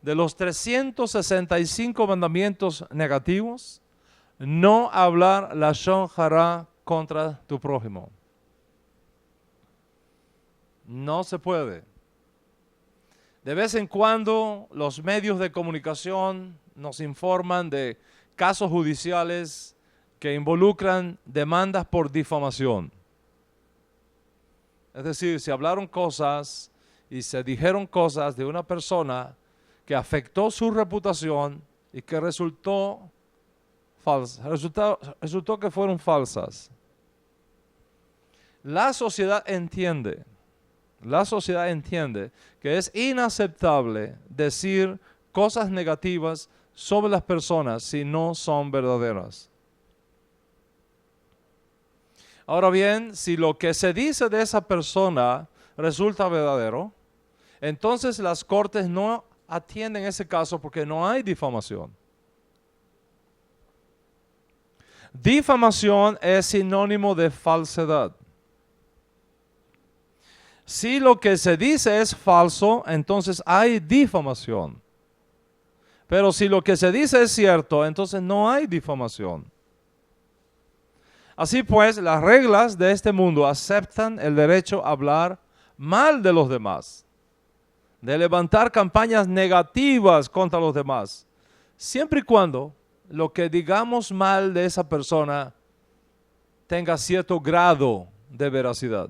De los 365 mandamientos negativos, no hablar Lashon Hara contra tu prójimo. No se puede. De vez en cuando los medios de comunicación nos informan de casos judiciales que involucran demandas por difamación. Es decir, se hablaron cosas y se dijeron cosas de una persona que afectó su reputación y que resultó falsa. Resultó que fueron falsas. La sociedad entiende que es inaceptable decir cosas negativas sobre las personas si no son verdaderas. Ahora bien, si lo que se dice de esa persona resulta verdadero, entonces las cortes no atienden ese caso porque no hay difamación. Difamación es sinónimo de falsedad. Si lo que se dice es falso, entonces hay difamación. Pero si lo que se dice es cierto, entonces no hay difamación. Así pues, las reglas de este mundo aceptan el derecho a hablar mal de los demás, de levantar campañas negativas contra los demás, siempre y cuando lo que digamos mal de esa persona tenga cierto grado de veracidad.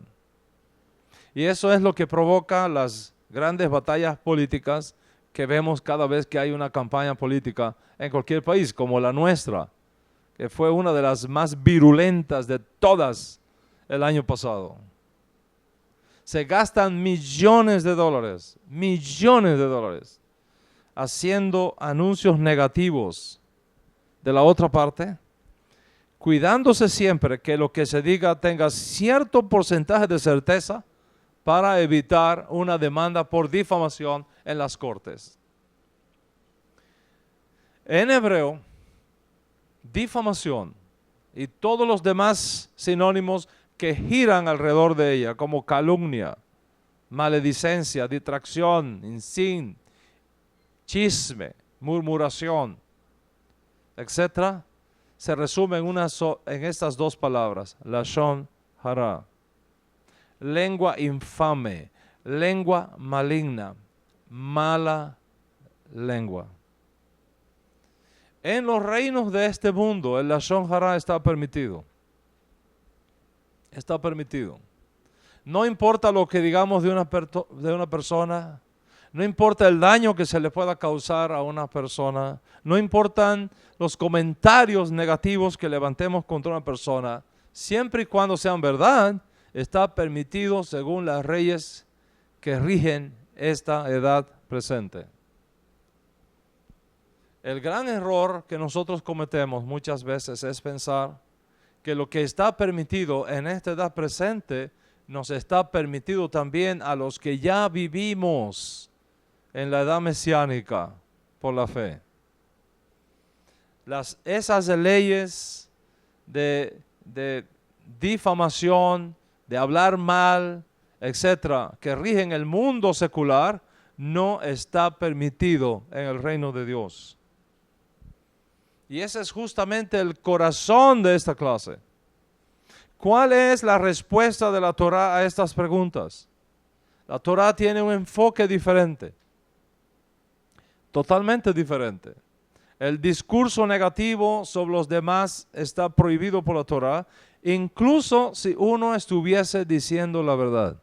Y eso es lo que provoca las grandes batallas políticas que vemos cada vez que hay una campaña política en cualquier país, como la nuestra, que fue una de las más virulentas de todas el año pasado. Se gastan millones de dólares, haciendo anuncios negativos de la otra parte, cuidándose siempre que lo que se diga tenga cierto porcentaje de certeza para evitar una demanda por difamación en las cortes. En hebreo, difamación y todos los demás sinónimos que giran alrededor de ella, como calumnia, maledicencia, distracción, insin, chisme, murmuración, etc., se resume en estas dos palabras, lashon hara. Lengua infame, lengua maligna, mala lengua. En los reinos de este mundo, el lashon hara está permitido. Está permitido. No importa lo que digamos de una persona, no importa el daño que se le pueda causar a una persona, no importan los comentarios negativos que levantemos contra una persona, siempre y cuando sean verdad, está permitido según las leyes que rigen esta edad presente. El gran error que nosotros cometemos muchas veces es pensar que lo que está permitido en esta edad presente nos está permitido también a los que ya vivimos en la edad mesiánica por la fe. Esas leyes de difamación, de hablar mal, etcétera, que rigen el mundo secular, no está permitido en el reino de Dios. Y ese es justamente el corazón de esta clase. ¿Cuál es la respuesta de la Torá a estas preguntas? La Torá tiene un enfoque diferente, totalmente diferente. El discurso negativo sobre los demás está prohibido por la Torá, incluso si uno estuviese diciendo la verdad.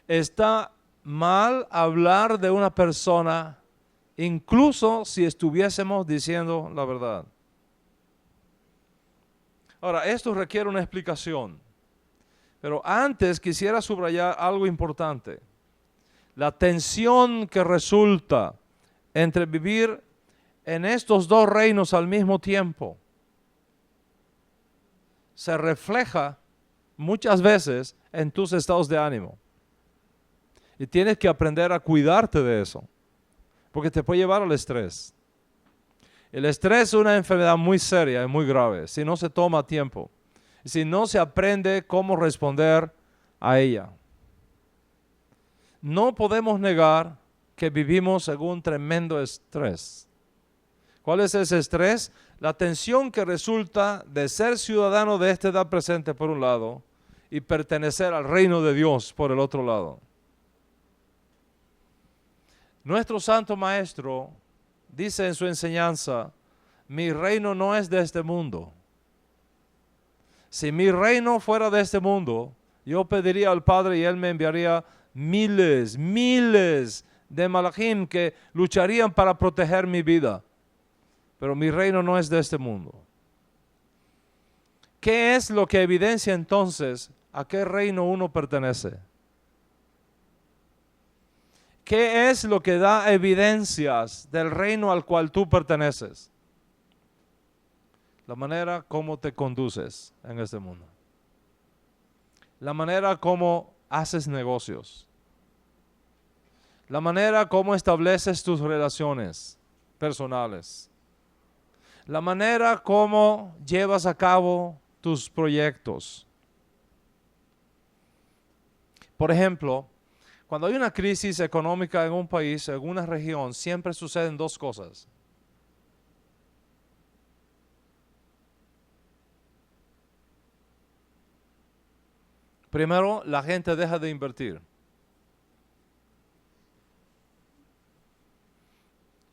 Está mal hablar de una persona, incluso si estuviésemos diciendo la verdad. Ahora, esto requiere una explicación, pero antes quisiera subrayar algo importante. La tensión que resulta entre vivir en estos dos reinos al mismo tiempo se refleja muchas veces en tus estados de ánimo. Y tienes que aprender a cuidarte de eso, porque te puede llevar al estrés. El estrés es una enfermedad muy seria y muy grave si no se toma a tiempo, si no se aprende cómo responder a ella. No podemos negar que vivimos en un tremendo estrés. ¿Cuál es ese estrés? La tensión que resulta de ser ciudadano de esta edad presente por un lado y pertenecer al reino de Dios por el otro lado. Nuestro Santo Maestro dice en su enseñanza, mi reino no es de este mundo. Si mi reino fuera de este mundo, yo pediría al Padre y Él me enviaría miles de malachim que lucharían para proteger mi vida. Pero mi reino no es de este mundo. ¿Qué es lo que evidencia entonces a qué reino uno pertenece? ¿Qué es lo que da evidencias del reino al cual tú perteneces? La manera como te conduces en este mundo. La manera como haces negocios. la manera como estableces tus relaciones personales, la manera como llevas a cabo tus proyectos. Por ejemplo, cuando hay una crisis económica en un país, en una región, siempre suceden dos cosas. Primero, la gente deja de invertir.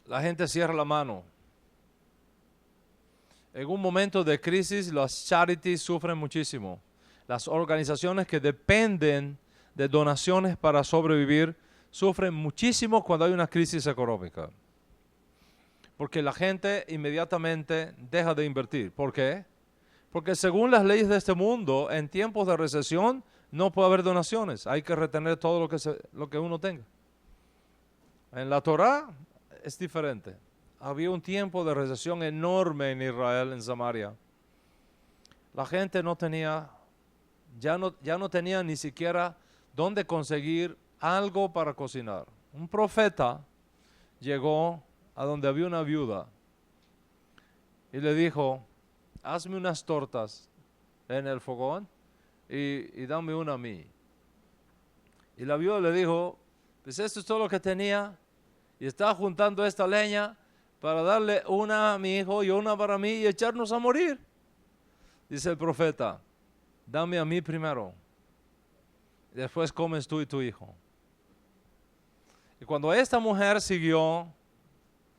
La gente cierra la mano. En un momento de crisis, las charities sufren muchísimo. Las organizaciones que dependen de donaciones para sobrevivir sufren muchísimo cuando hay una crisis económica. Porque la gente inmediatamente deja de invertir. ¿Por qué? Porque según las leyes de este mundo, en tiempos de recesión no puede haber donaciones. Hay que retener todo lo que uno tenga. En la Torá es diferente. Había un tiempo de recesión enorme en Israel, en Samaria. La gente no tenía, ya no tenía ni siquiera dónde conseguir algo para cocinar. Un profeta llegó a donde había una viuda y le dijo: hazme unas tortas en el fogón y dame una a mí. Y la viuda le dijo: pues esto es todo lo que tenía y estaba juntando esta leña para darle una a mi hijo y una para mí y echarnos a morir. Dice el profeta: dame a mí primero, y después comes tú y tu hijo. Y cuando esta mujer siguió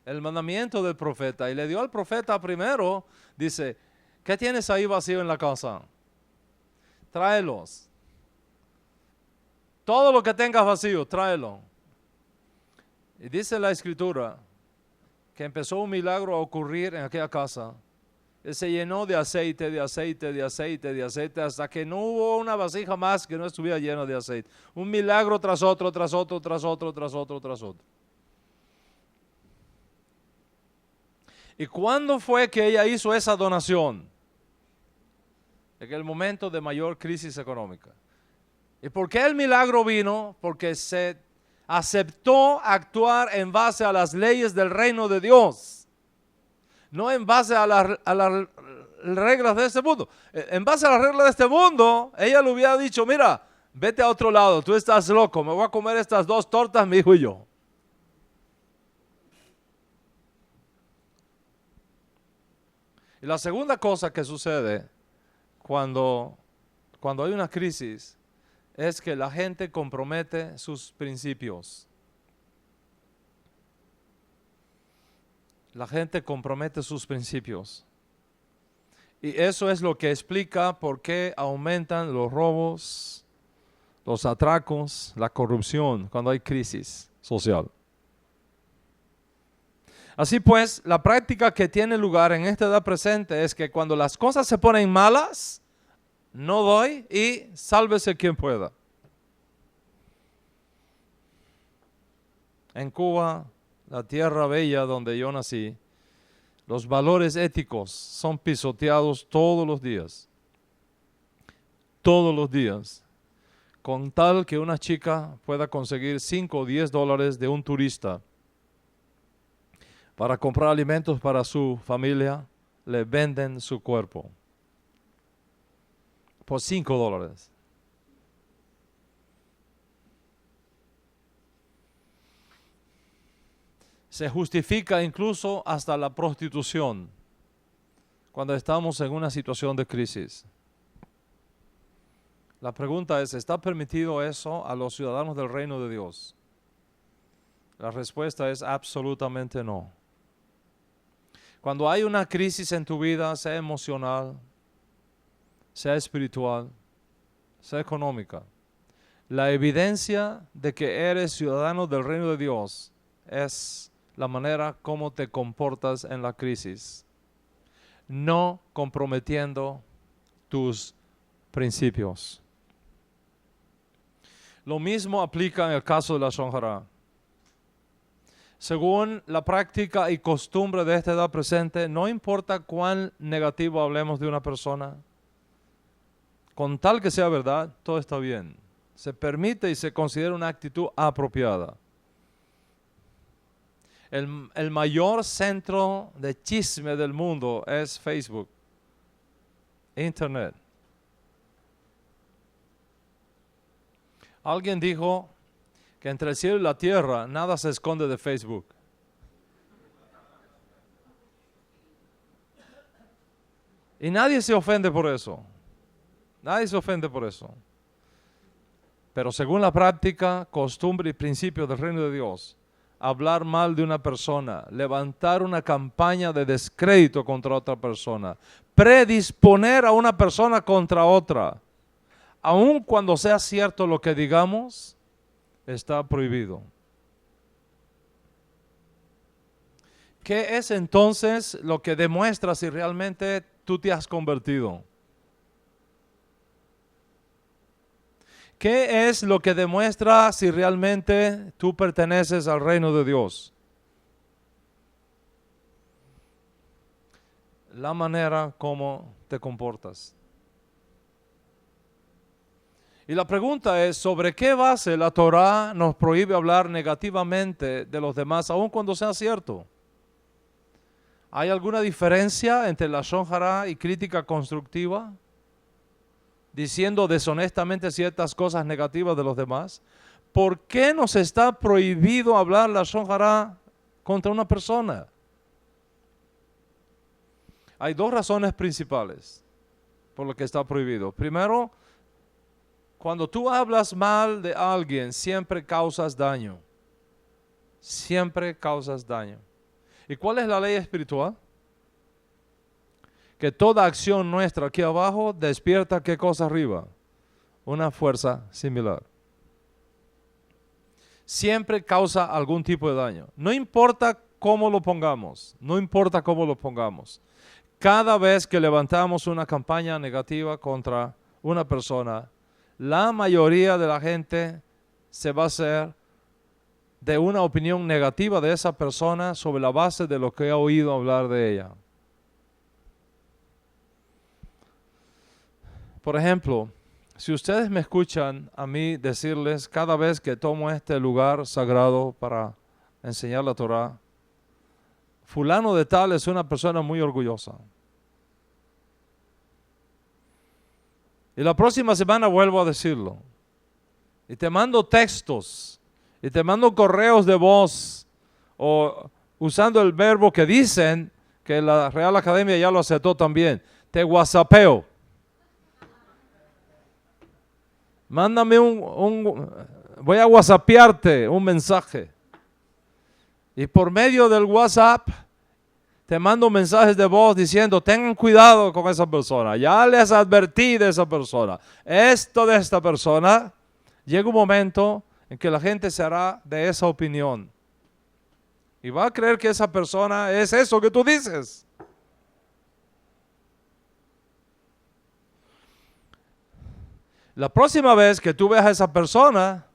el mandamiento del profeta y le dio al profeta primero, dice: ¿qué tienes ahí vacío en la casa? Tráelos. Todo lo que tengas vacío, tráelo. Y dice la escritura que empezó un milagro a ocurrir en aquella casa. Él se llenó de aceite, de aceite, de aceite, de aceite, hasta que no hubo una vasija más que no estuviera llena de aceite. Un milagro tras otro, tras otro, tras otro, tras otro, tras otro. ¿Y cuándo fue que ella hizo esa donación? En el momento de mayor crisis económica. ¿Y por qué el milagro vino? Porque se aceptó actuar en base a las leyes del reino de Dios, no en base a las reglas de este mundo. En base a las reglas de este mundo, ella le hubiera dicho: mira, vete a otro lado, tú estás loco, me voy a comer estas 2 tortas, mi hijo y yo. Y la segunda cosa que sucede cuando hay una crisis es que la gente compromete sus principios. La gente compromete sus principios. Y eso es lo que explica por qué aumentan los robos, los atracos, la corrupción cuando hay crisis social. Así pues, la práctica que tiene lugar en esta edad presente es que cuando las cosas se ponen malas, no doy y sálvese quien pueda. En Cuba, la tierra bella donde yo nací, los valores éticos son pisoteados todos los días. Todos los días. Con tal que una chica pueda conseguir 5 o 10 dólares de un turista para comprar alimentos para su familia, le venden su cuerpo por 5 dólares. Se justifica incluso hasta la prostitución cuando estamos en una situación de crisis. La pregunta es: ¿está permitido eso a los ciudadanos del reino de Dios? La respuesta es absolutamente no. Cuando hay una crisis en tu vida, sea emocional, sea espiritual, sea económica, la evidencia de que eres ciudadano del reino de Dios es la manera como te comportas en la crisis, no comprometiendo tus principios. Lo mismo aplica en el caso de la Shon Hara. Según la práctica y costumbre de esta edad presente, no importa cuán negativo hablemos de una persona, con tal que sea verdad, todo está bien. Se permite y se considera una actitud apropiada. El mayor centro de chisme del mundo es Facebook, Internet. Alguien dijo que entre el cielo y la tierra nada se esconde de Facebook. Y nadie se ofende por eso. Nadie se ofende por eso. Pero según la práctica, costumbre y principio del reino de Dios, hablar mal de una persona, levantar una campaña de descrédito contra otra persona, predisponer a una persona contra otra, aun cuando sea cierto lo que digamos, está prohibido. ¿Qué es entonces lo que demuestra si realmente tú te has convertido? ¿Qué es lo que demuestra si realmente tú perteneces al reino de Dios? La manera como te comportas. Y la pregunta es, ¿sobre qué base la Torá nos prohíbe hablar negativamente de los demás, aun cuando sea cierto? ¿Hay alguna diferencia entre la lashon hara y crítica constructiva? Diciendo deshonestamente ciertas cosas negativas de los demás. ¿Por qué nos está prohibido hablar la lashon hara contra una persona? Hay dos razones principales por lo que está prohibido. Primero, cuando tú hablas mal de alguien, siempre causas daño. Siempre causas daño. ¿Y cuál es la ley espiritual? Que toda acción nuestra aquí abajo despierta ¿qué cosa arriba? Una fuerza similar. Siempre causa algún tipo de daño. No importa cómo lo pongamos, no importa cómo lo pongamos. Cada vez que levantamos una campaña negativa contra una persona, la mayoría de la gente se va a hacer de una opinión negativa de esa persona sobre la base de lo que ha oído hablar de ella. Por ejemplo, si ustedes me escuchan a mí decirles cada vez que tomo este lugar sagrado para enseñar la Torá, fulano de tal es una persona muy orgullosa. Y la próxima semana vuelvo a decirlo. Y te mando textos, y te mando correos de voz, o usando el verbo que dicen, que la Real Academia ya lo aceptó también, te whatsappeo. Mándame voy a whatsappearte un mensaje. Y por medio del WhatsApp te mando mensajes de voz diciendo, tengan cuidado con esa persona. Ya les advertí de esa persona. Esto de esta persona, llega un momento en que la gente se hará de esa opinión. Y va a creer que esa persona es eso que tú dices. La próxima vez que tú veas a esa persona,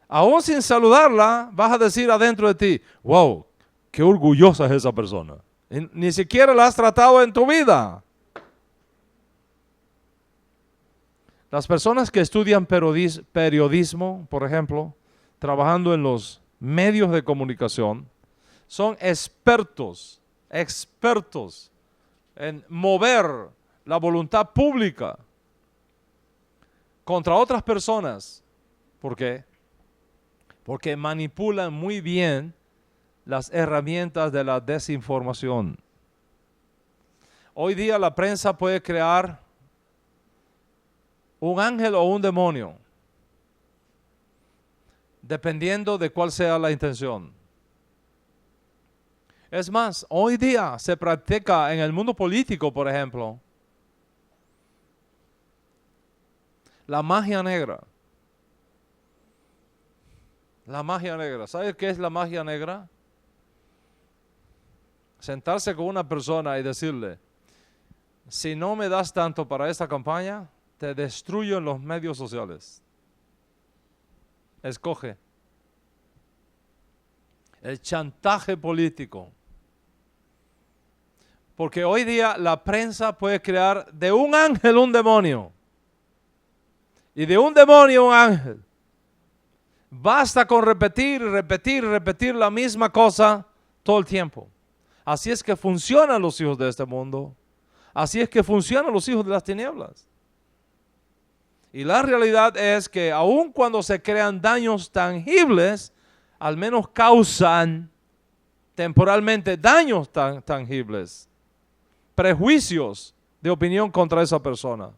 aún sin saludarla, vas a decir adentro de ti, wow, qué orgullosa es esa persona. Y ni siquiera la has tratado en tu vida. Las personas que estudian periodismo, por ejemplo, trabajando en los medios de comunicación, son expertos en mover la voluntad pública contra otras personas. ¿Por qué? Porque manipulan muy bien las herramientas de la desinformación. Hoy día la prensa puede crear un ángel o un demonio, dependiendo de cuál sea la intención. Es más, hoy día se practica en el mundo político, por ejemplo, la magia negra. La magia negra. ¿Sabes qué es la magia negra? Sentarse con una persona y decirle, si no me das tanto para esta campaña, te destruyo en los medios sociales. Escoge. El chantaje político. Porque hoy día la prensa puede crear de un ángel un demonio. Y de un demonio un ángel. Basta con repetir la misma cosa todo el tiempo. Así es que funcionan los hijos de este mundo. Así es que funcionan los hijos de las tinieblas. Y la realidad es que aun cuando se crean daños tangibles, al menos causan temporalmente daños tangibles, prejuicios de opinión contra esa persona.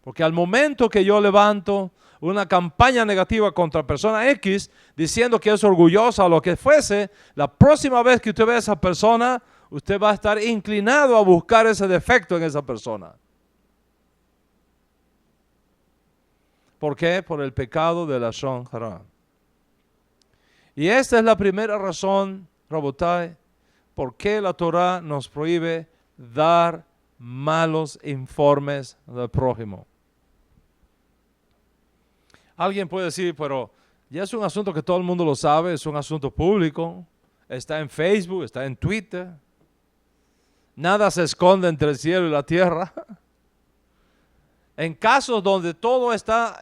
Porque al momento que yo levanto una campaña negativa contra persona X, diciendo que es orgullosa o lo que fuese, la próxima vez que usted ve a esa persona, usted va a estar inclinado a buscar ese defecto en esa persona. ¿Por qué? Por el pecado de la Lashon Hara. Y esta es la primera razón, Rabotai, por qué la Torah nos prohíbe dar malos informes del prójimo. Alguien puede decir, pero ya es un asunto que todo el mundo lo sabe, es un asunto público, está en Facebook, está en Twitter. Nada se esconde entre el cielo y la tierra. En casos donde todo está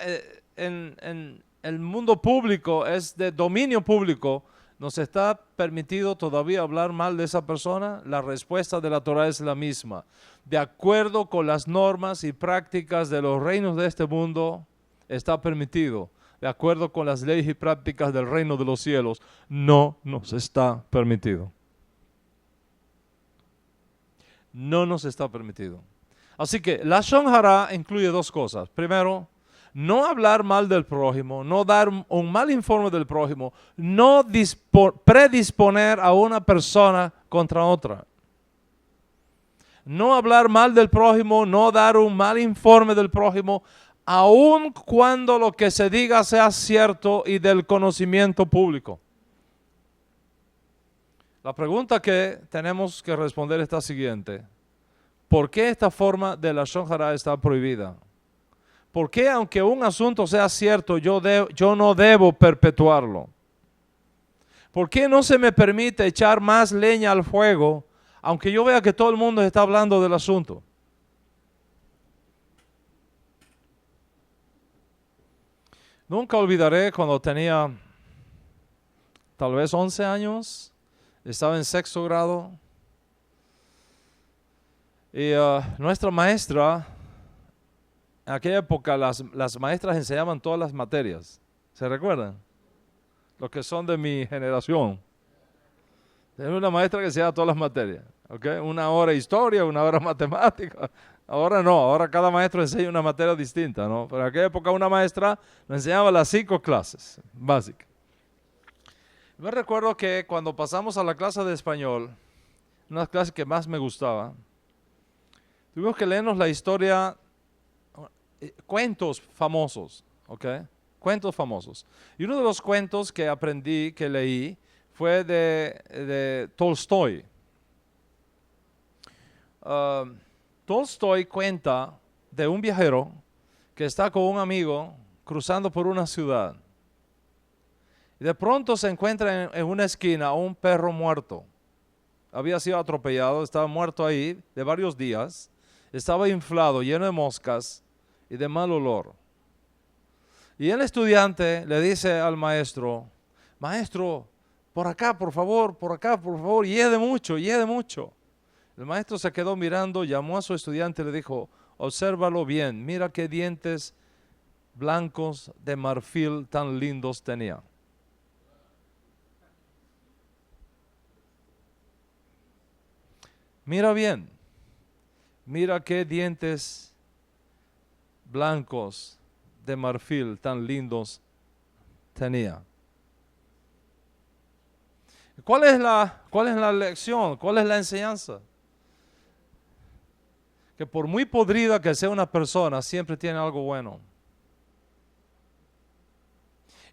en el mundo público, es de dominio público, ¿nos está permitido todavía hablar mal de esa persona? La respuesta de la Torah es la misma. De acuerdo con las normas y prácticas de los reinos de este mundo, está permitido. De acuerdo con las leyes y prácticas del reino de los cielos, no nos está permitido. No nos está permitido. Así que la Lashon Hara incluye dos cosas. Primero, no hablar mal del prójimo, no dar un mal informe del prójimo, no predisponer a una persona contra otra. No hablar mal del prójimo, no dar un mal informe del prójimo, aun cuando lo que se diga sea cierto y del conocimiento público. La pregunta que tenemos que responder es la siguiente. ¿Por qué esta forma de la Lashon Hara está prohibida? ¿Por qué aunque un asunto sea cierto, yo no debo perpetuarlo? ¿Por qué no se me permite echar más leña al fuego, aunque yo vea que todo el mundo está hablando del asunto? Nunca olvidaré cuando tenía tal vez 11 años, estaba en sexto grado, y nuestra maestra, en aquella época las maestras enseñaban todas las materias. ¿Se recuerdan? Los que son de mi generación. Tenía una maestra que enseñaba todas las materias. ¿Okay? Una hora historia, una hora matemática. Ahora no, ahora cada maestro enseña una materia distinta, ¿no? Pero en aquella época una maestra nos enseñaba las 5 clases básicas. Me recuerdo que cuando pasamos a la clase de español, una clase que más me gustaba, tuvimos que leernos la historia, cuentos famosos, ¿ok? Cuentos famosos. Y uno de los cuentos que aprendí, que leí, fue de Tolstoy. Tolstoy cuenta de un viajero que está con un amigo cruzando por una ciudad. Y de pronto se encuentra en una esquina un perro muerto. Había sido atropellado, estaba muerto ahí de varios días. Estaba inflado, lleno de moscas y de mal olor. Y el estudiante le dice al maestro, maestro, por acá, por favor, hiede mucho, hiede mucho. El maestro se quedó mirando, llamó a su estudiante y le dijo, obsérvalo bien, mira qué dientes blancos de marfil tan lindos tenía. Mira bien, mira qué dientes blancos de marfil tan lindos tenía. ¿Cuál es la lección? ¿Cuál es la enseñanza? Que por muy podrida que sea una persona, siempre tiene algo bueno.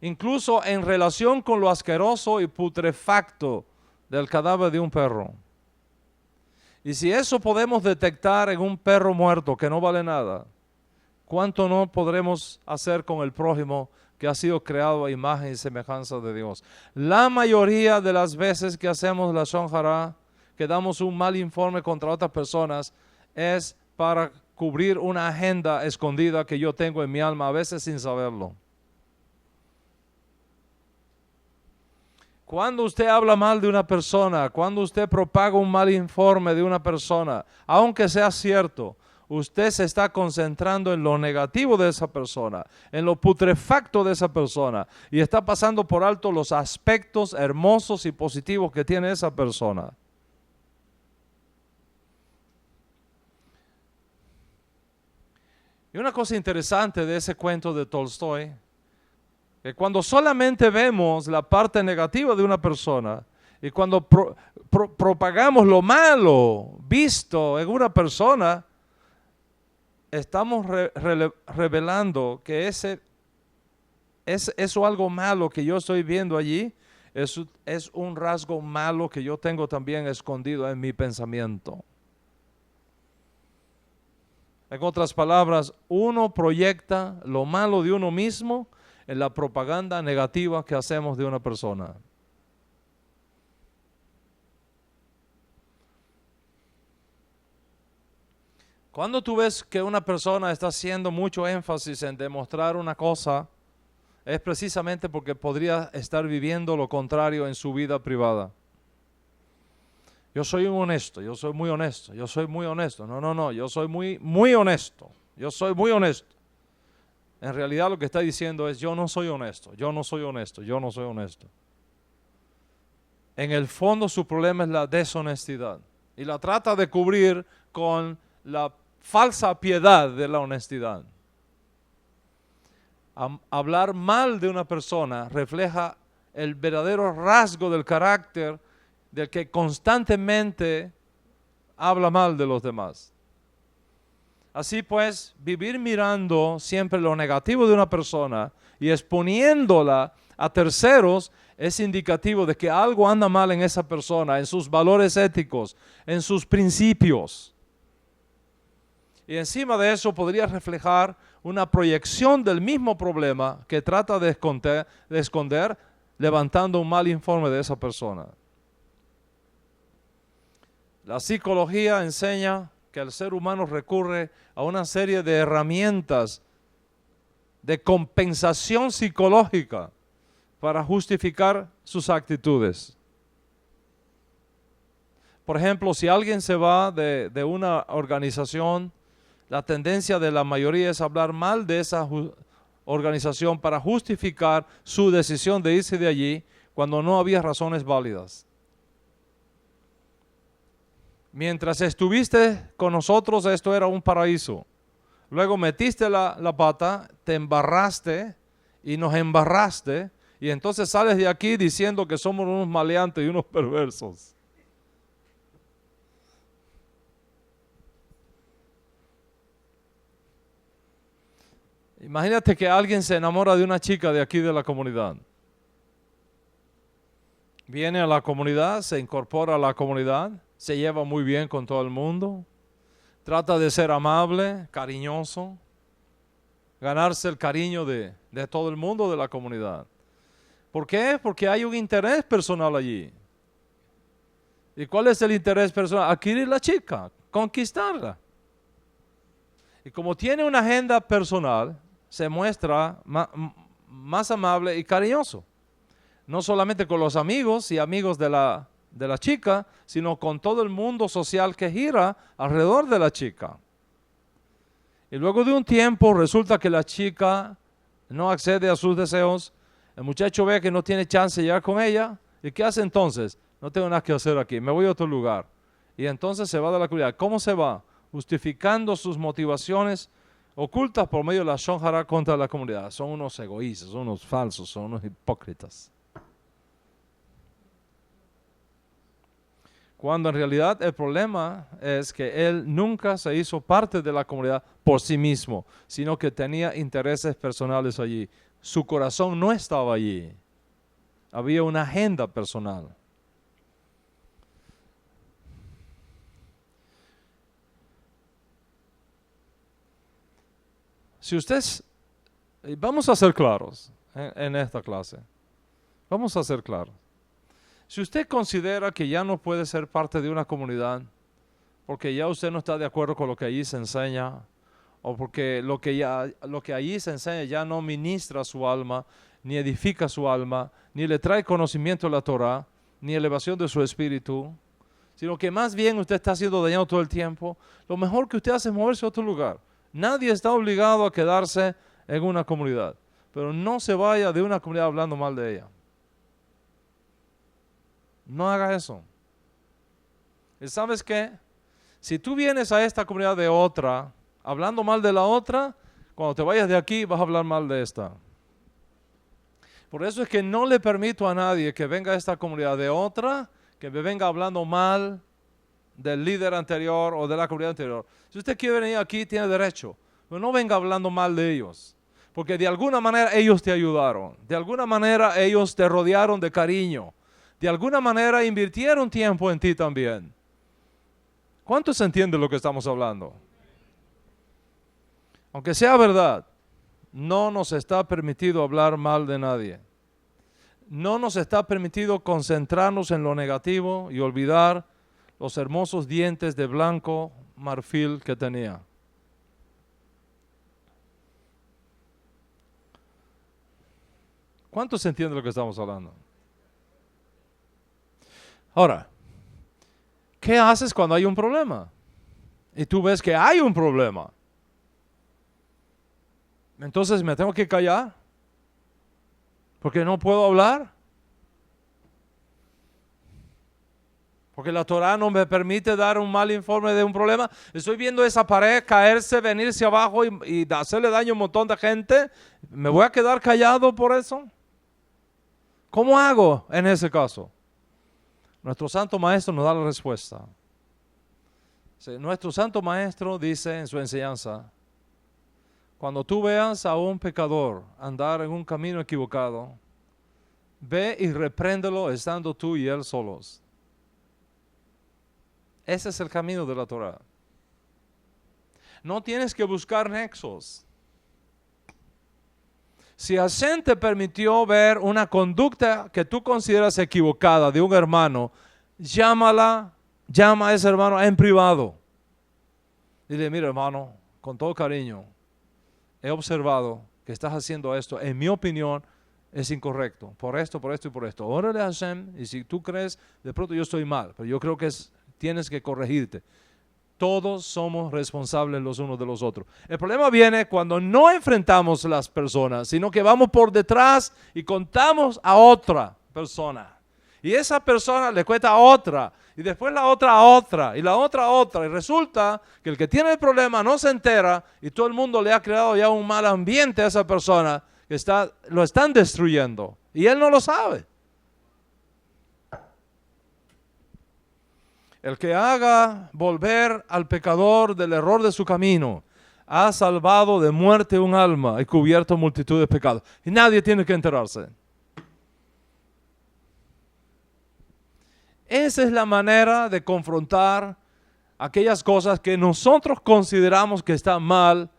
Incluso en relación con lo asqueroso y putrefacto del cadáver de un perro. Y si eso podemos detectar en un perro muerto que no vale nada, ¿cuánto no podremos hacer con el prójimo que ha sido creado a imagen y semejanza de Dios? La mayoría de las veces que hacemos la Lashon Hara, que damos un mal informe contra otras personas, es para cubrir una agenda escondida que yo tengo en mi alma, a veces sin saberlo. Cuando usted habla mal de una persona, cuando usted propaga un mal informe de una persona, aunque sea cierto, usted se está concentrando en lo negativo de esa persona, en lo putrefacto de esa persona, y está pasando por alto los aspectos hermosos y positivos que tiene esa persona. Y una cosa interesante de ese cuento de Tolstoy, que cuando solamente vemos la parte negativa de una persona y cuando propagamos lo malo visto en una persona, estamos revelando que eso algo malo que yo estoy viendo allí es un rasgo malo que yo tengo también escondido en mi pensamiento. En otras palabras, uno proyecta lo malo de uno mismo en la propaganda negativa que hacemos de una persona. Cuando tú ves que una persona está haciendo mucho énfasis en demostrar una cosa, es precisamente porque podría estar viviendo lo contrario en su vida privada. Yo soy un honesto, yo soy muy honesto, yo soy muy honesto. No, yo soy muy honesto, yo soy muy honesto. En realidad lo que está diciendo es yo no soy honesto, yo no soy honesto, yo no soy honesto. En el fondo su problema es la deshonestidad y la trata de cubrir con la falsa piedad de la honestidad. Hablar mal de una persona refleja el verdadero rasgo del carácter del que constantemente habla mal de los demás. Así pues, vivir mirando siempre lo negativo de una persona y exponiéndola a terceros es indicativo de que algo anda mal en esa persona, en sus valores éticos, en sus principios. Y encima de eso podría reflejar una proyección del mismo problema que trata de esconder levantando un mal informe de esa persona. La psicología enseña que el ser humano recurre a una serie de herramientas de compensación psicológica para justificar sus actitudes. Por ejemplo, si alguien se va de una organización, la tendencia de la mayoría es hablar mal de esa organización para justificar su decisión de irse de allí cuando no había razones válidas. Mientras estuviste con nosotros, esto era un paraíso. Luego metiste la pata, te embarraste y nos embarraste, y entonces sales de aquí diciendo que somos unos maleantes y unos perversos. Imagínate que alguien se enamora de una chica de aquí de la comunidad. Viene a la comunidad, se incorpora a la comunidad, se lleva muy bien con todo el mundo, trata de ser amable, cariñoso, ganarse el cariño de todo el mundo de la comunidad. ¿Por qué? Porque hay un interés personal allí. ¿Y cuál es el interés personal? Adquirir la chica, conquistarla. Y como tiene una agenda personal, se muestra más amable y cariñoso. No solamente con los amigos y amigos de la chica, sino con todo el mundo social que gira alrededor de la chica. Y luego de un tiempo resulta que la chica no accede a sus deseos, el muchacho ve que no tiene chance de llegar con ella, ¿y qué hace entonces? No tengo nada que hacer aquí, me voy a otro lugar. Y entonces se va de la comunidad. ¿Cómo se va? Justificando sus motivaciones ocultas por medio de la shonjara contra la comunidad. Son unos egoístas, son unos falsos, son unos hipócritas. Cuando en realidad el problema es que él nunca se hizo parte de la comunidad por sí mismo, sino que tenía intereses personales allí. Su corazón no estaba allí. Había una agenda personal. Vamos a ser claros en esta clase. Vamos a ser claros. Si usted considera que ya no puede ser parte de una comunidad porque ya usted no está de acuerdo con lo que allí se enseña o porque lo que allí se enseña ya no ministra su alma, ni edifica su alma, ni le trae conocimiento de la Torah, ni elevación de su espíritu, sino que más bien usted está siendo dañado todo el tiempo, lo mejor que usted hace es moverse a otro lugar. Nadie está obligado a quedarse en una comunidad, pero no se vaya de una comunidad hablando mal de ella. No haga eso. ¿Y sabes qué? Si tú vienes a esta comunidad de otra, hablando mal de la otra, cuando te vayas de aquí vas a hablar mal de esta. Por eso es que no le permito a nadie que venga a esta comunidad de otra, que me venga hablando mal del líder anterior o de la comunidad anterior. Si usted quiere venir aquí, tiene derecho, pero no venga hablando mal de ellos, porque de alguna manera ellos te ayudaron, de alguna manera ellos te rodearon de cariño, de alguna manera invirtieron tiempo en ti también. ¿Cuántos entienden lo que estamos hablando? Aunque sea verdad, no nos está permitido hablar mal de nadie. No nos está permitido concentrarnos en lo negativo y olvidar los hermosos dientes de blanco marfil que tenía. ¿Cuántos entienden lo que estamos hablando? Ahora, ¿qué haces cuando hay un problema? Y tú ves que hay un problema. Entonces me tengo que callar porque no puedo hablar, porque la Torah no me permite dar un mal informe de un problema. Estoy viendo esa pared caerse, venirse abajo y hacerle daño a un montón de gente. ¿Me voy a quedar callado por eso? ¿Cómo hago en ese caso? Nuestro Santo Maestro nos da la respuesta. Nuestro Santo Maestro dice en su enseñanza: cuando tú veas a un pecador andar en un camino equivocado, ve y repréndelo estando tú y él solos. Ese es el camino de la Torah. No tienes que buscar nexos. Si Hashem te permitió ver una conducta que tú consideras equivocada de un hermano, llama a ese hermano en privado. Dile: mira, hermano, con todo cariño, he observado que estás haciendo esto, en mi opinión es incorrecto, por esto y por esto. Órale a Hashem, y si tú crees, de pronto yo estoy mal, pero yo creo que tienes que corregirte. Todos somos responsables los unos de los otros. El problema viene cuando no enfrentamos a las personas, sino que vamos por detrás y contamos a otra persona. Y esa persona le cuenta a otra, y después la otra a otra, y la otra a otra. Y resulta que el que tiene el problema no se entera, y todo el mundo le ha creado ya un mal ambiente a esa persona, que lo están destruyendo, y él no lo sabe. El que haga volver al pecador del error de su camino, ha salvado de muerte un alma y cubierto multitud de pecados. Y nadie tiene que enterarse. Esa es la manera de confrontar aquellas cosas que nosotros consideramos que están mal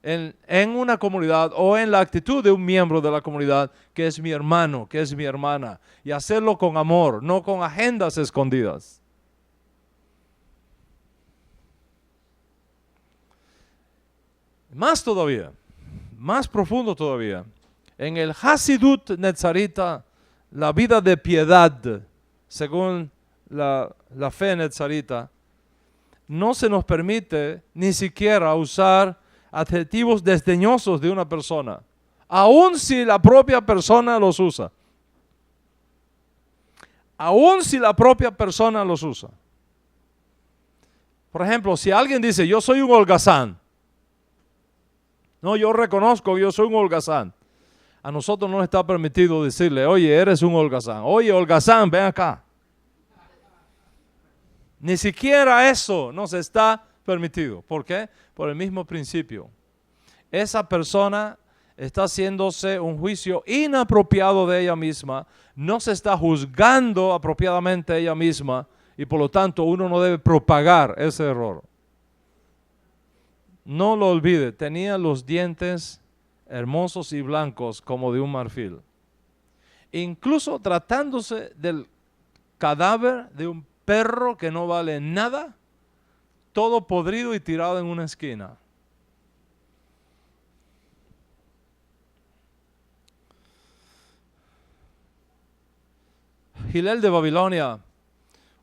en una comunidad o en la actitud de un miembro de la comunidad, que es mi hermano, que es mi hermana. Y hacerlo con amor, no con agendas escondidas. Más todavía, más profundo todavía, en el Hasidut Netzarita, la vida de piedad, según la fe netzarita, no se nos permite ni siquiera usar adjetivos desdeñosos de una persona, aun si la propia persona los usa. Aun si la propia persona los usa. Por ejemplo, si alguien dice: yo soy un holgazán. No, yo reconozco que yo soy un holgazán. A nosotros no nos está permitido decirle: oye, eres un holgazán. Oye, holgazán, ven acá. Ni siquiera eso nos está permitido. ¿Por qué? Por el mismo principio. Esa persona está haciéndose un juicio inapropiado de ella misma, no se está juzgando apropiadamente ella misma, y por lo tanto uno no debe propagar ese error. No lo olvide, tenía los dientes hermosos y blancos como de un marfil. Incluso tratándose del cadáver de un perro que no vale nada, todo podrido y tirado en una esquina. Hillel de Babilonia,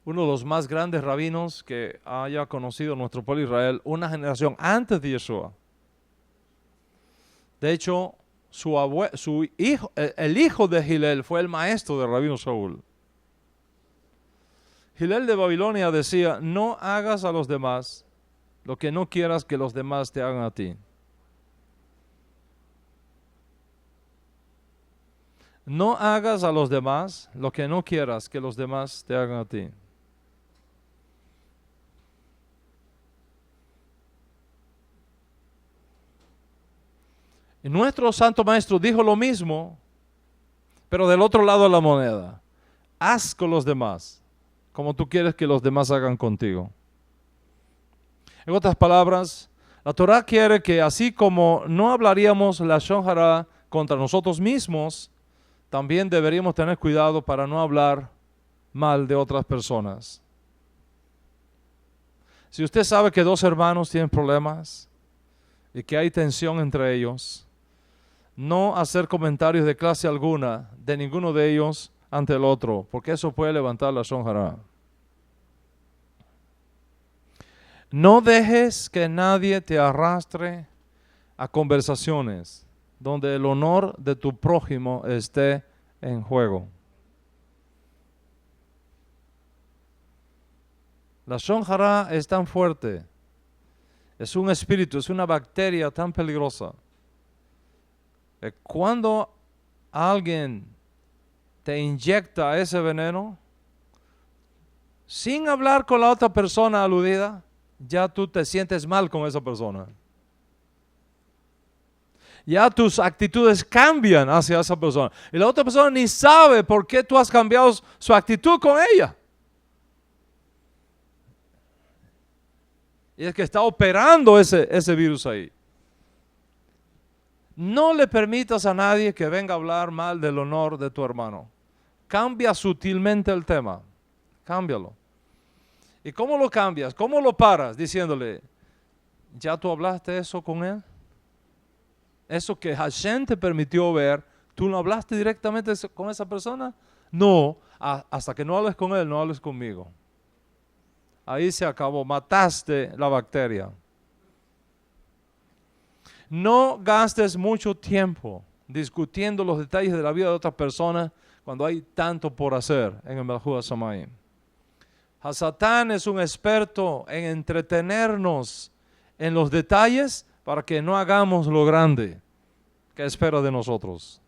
uno de los más grandes rabinos que haya conocido nuestro pueblo Israel, una generación antes de Yeshua. De hecho, el hijo de Hillel fue el maestro del rabino Shaul. Hillel de Babilonia decía: no hagas a los demás lo que no quieras que los demás te hagan a ti. No hagas a los demás lo que no quieras que los demás te hagan a ti. Y nuestro Santo Maestro dijo lo mismo, pero del otro lado de la moneda. Haz con los demás como tú quieres que los demás hagan contigo. En otras palabras, la Torah quiere que así como no hablaríamos lashon hara contra nosotros mismos, también deberíamos tener cuidado para no hablar mal de otras personas. Si usted sabe que dos hermanos tienen problemas y que hay tensión entre ellos, no hacer comentarios de clase alguna de ninguno de ellos ante el otro, porque eso puede levantar la lashon hara. No dejes que nadie te arrastre a conversaciones donde el honor de tu prójimo esté en juego. La lashon hara es tan fuerte, es un espíritu, es una bacteria tan peligrosa. Cuando alguien te inyecta ese veneno, sin hablar con la otra persona aludida, ya tú te sientes mal con esa persona. Ya tus actitudes cambian hacia esa persona. Y la otra persona ni sabe por qué tú has cambiado su actitud con ella. Y es que está operando ese virus ahí. No le permitas a nadie que venga a hablar mal del honor de tu hermano. Cambia sutilmente el tema. Cámbialo. ¿Y cómo lo cambias? ¿Cómo lo paras? Diciéndole: ¿ya tú hablaste eso con él? Eso que Hashem te permitió ver, ¿tú no hablaste directamente con esa persona? No, hasta que no hables con él, no hables conmigo. Ahí se acabó, mataste la bacteria. No gastes mucho tiempo discutiendo los detalles de la vida de otras personas cuando hay tanto por hacer en el Melchut Shamayim. Hasatán es un experto en entretenernos en los detalles para que no hagamos lo grande que espera de nosotros.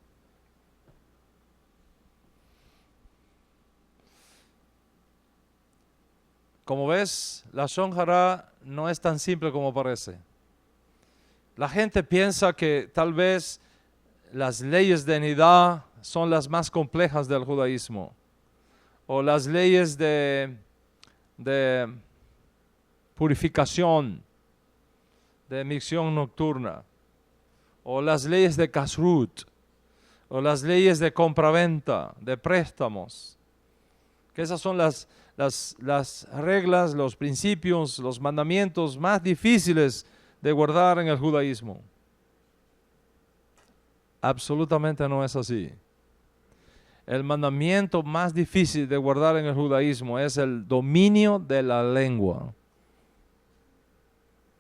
Como ves, la lashon hara no es tan simple como parece. La gente piensa que tal vez las leyes de nidá son las más complejas del judaísmo, o las leyes de purificación, de micción nocturna, o las leyes de kashrut, o las leyes de compraventa, de préstamos, que esas son las reglas, los principios, los mandamientos más difíciles de guardar en el judaísmo. Absolutamente no es así. El mandamiento más difícil de guardar en el judaísmo es el dominio de la lengua.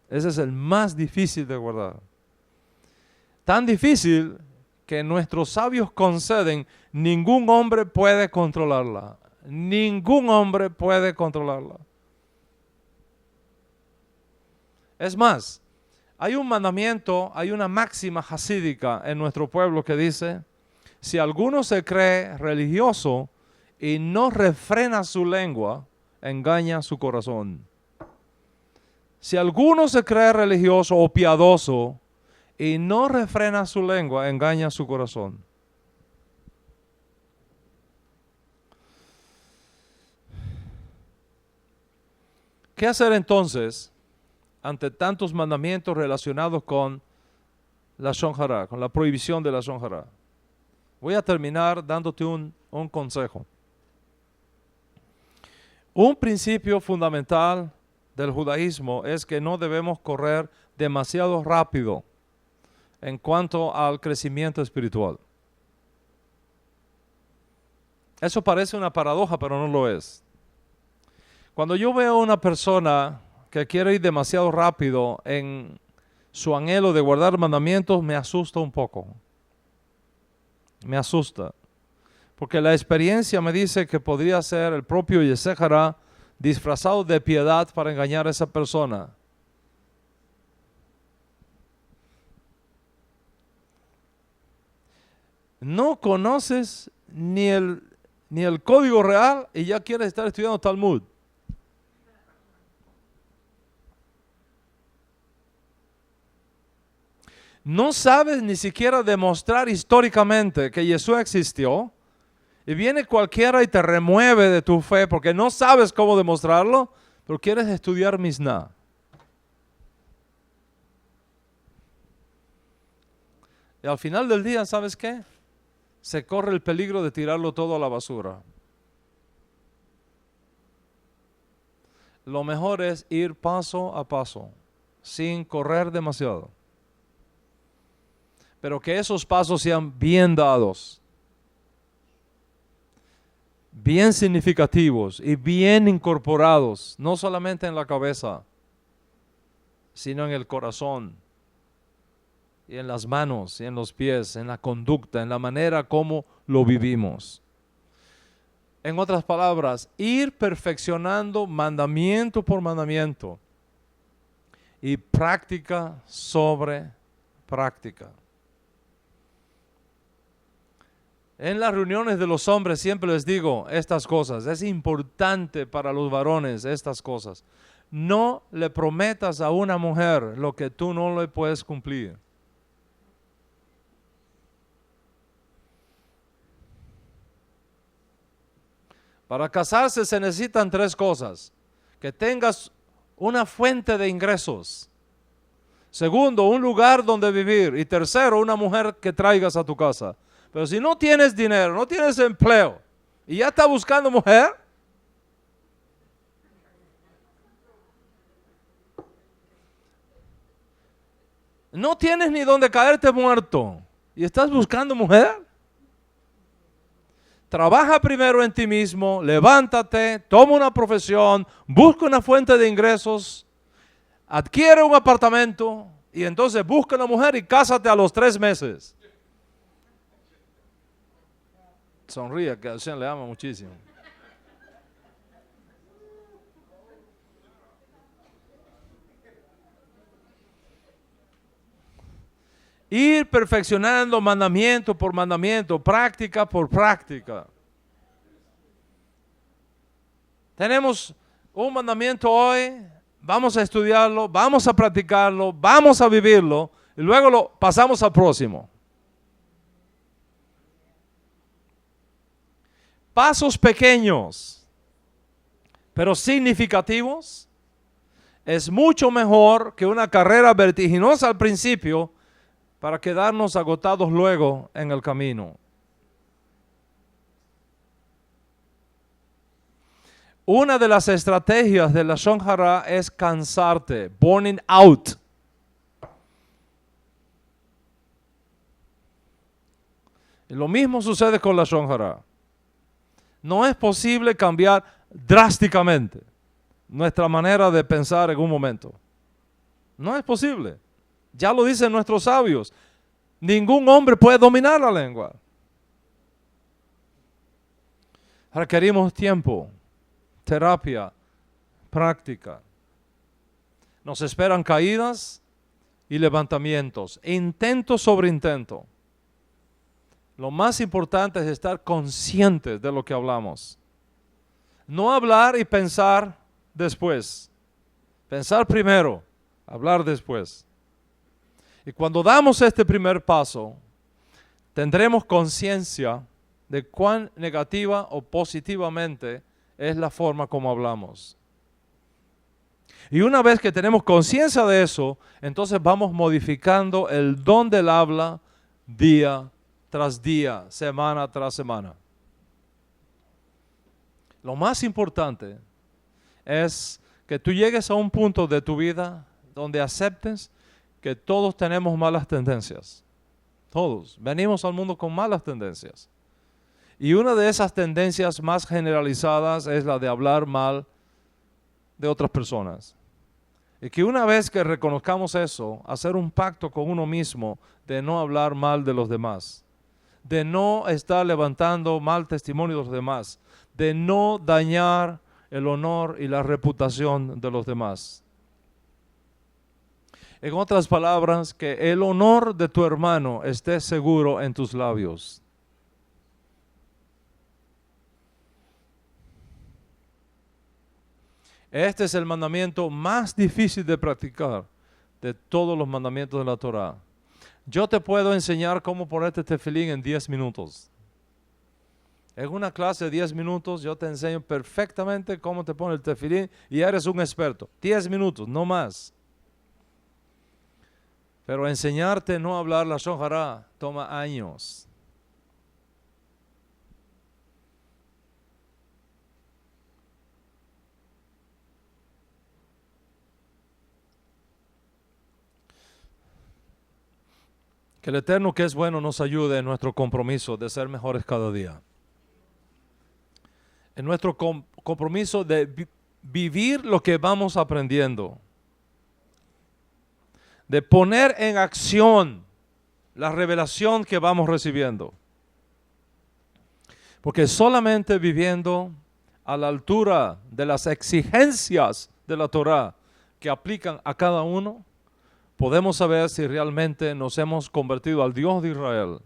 Ese es el más difícil de guardar. Tan difícil que nuestros sabios conceden: ningún hombre puede controlarla. Ningún hombre puede controlarla. Es más, hay un mandamiento, hay una máxima hasídica en nuestro pueblo que dice: si alguno se cree religioso y no refrena su lengua, engaña su corazón. Si alguno se cree religioso o piadoso y no refrena su lengua, engaña su corazón. ¿Qué hacer entonces ante tantos mandamientos relacionados con la lashon hara, con la prohibición de la lashon hara? Voy a terminar dándote un consejo. Un principio fundamental del judaísmo es que no debemos correr demasiado rápido en cuanto al crecimiento espiritual. Eso parece una paradoja, pero no lo es. Cuando yo veo a una persona que quiere ir demasiado rápido en su anhelo de guardar mandamientos, me asusta un poco. Me asusta. Porque la experiencia me dice que podría ser el propio Yetzer Hara disfrazado de piedad para engañar a esa persona. No conoces ni el código real y ya quieres estar estudiando Talmud. No sabes ni siquiera demostrar históricamente que Jesús existió. Y viene cualquiera y te remueve de tu fe porque no sabes cómo demostrarlo, pero quieres estudiar Mishnah. Y al final del día, ¿sabes qué? Se corre el peligro de tirarlo todo a la basura. Lo mejor es ir paso a paso, sin correr demasiado. Pero que esos pasos sean bien dados, bien significativos y bien incorporados, no solamente en la cabeza, sino en el corazón, y en las manos, y en los pies, en la conducta, en la manera como lo vivimos. En otras palabras, ir perfeccionando mandamiento por mandamiento y práctica sobre práctica. En las reuniones de los hombres siempre les digo estas cosas. Es importante para los varones estas cosas. No le prometas a una mujer lo que tú no le puedes cumplir. Para casarse se necesitan 3 cosas. Que tengas una fuente de ingresos. Segundo, un lugar donde vivir. Y tercero, una mujer que traigas a tu casa. Pero si no tienes dinero, no tienes empleo y ya estás buscando mujer, no tienes ni donde caerte muerto y estás buscando mujer, trabaja primero en ti mismo, levántate, toma una profesión, busca una fuente de ingresos, adquiere un apartamento y entonces busca una mujer y cásate a los 3 meses. Sonríe, que a Hashem le ama muchísimo. Ir perfeccionando mandamiento por mandamiento, práctica por práctica. Tenemos un mandamiento hoy, vamos a estudiarlo, vamos a practicarlo, vamos a vivirlo y luego lo pasamos al próximo. Pasos pequeños, pero significativos, es mucho mejor que una carrera vertiginosa al principio para quedarnos agotados luego en el camino. Una de las estrategias de la Lashon Hara es cansarte, burning out. Y lo mismo sucede con la Lashon Hara. No es posible cambiar drásticamente nuestra manera de pensar en un momento. No es posible. Ya lo dicen nuestros sabios. Ningún hombre puede dominar la lengua. Requerimos tiempo, terapia, práctica. Nos esperan caídas y levantamientos, intento sobre intento. Lo más importante es estar conscientes de lo que hablamos. No hablar y pensar después. Pensar primero, hablar después. Y cuando damos este primer paso, tendremos conciencia de cuán negativa o positivamente es la forma como hablamos. Y una vez que tenemos conciencia de eso, entonces vamos modificando el don del habla día tras día, semana tras semana. Lo más importante es que tú llegues a un punto de tu vida donde aceptes que todos tenemos malas tendencias. Todos venimos al mundo con malas tendencias. Y una de esas tendencias más generalizadas es la de hablar mal de otras personas. Y que una vez que reconozcamos eso, hacer un pacto con uno mismo de no hablar mal de los demás, de no estar levantando mal testimonio de los demás, de no dañar el honor y la reputación de los demás. En otras palabras, que el honor de tu hermano esté seguro en tus labios. Este es el mandamiento más difícil de practicar de todos los mandamientos de la Torá. Yo te puedo enseñar cómo ponerte tefilín en 10 minutos. En una clase de 10 minutos yo te enseño perfectamente cómo te pone el tefilín y eres un experto. 10 minutos, no más. Pero enseñarte no hablar lashon hará toma años. Que el Eterno, que es bueno, nos ayude en nuestro compromiso de ser mejores cada día. En nuestro compromiso de vivir lo que vamos aprendiendo. De poner en acción la revelación que vamos recibiendo. Porque solamente viviendo a la altura de las exigencias de la Torá que aplican a cada uno, podemos saber si realmente nos hemos convertido al Dios de Israel,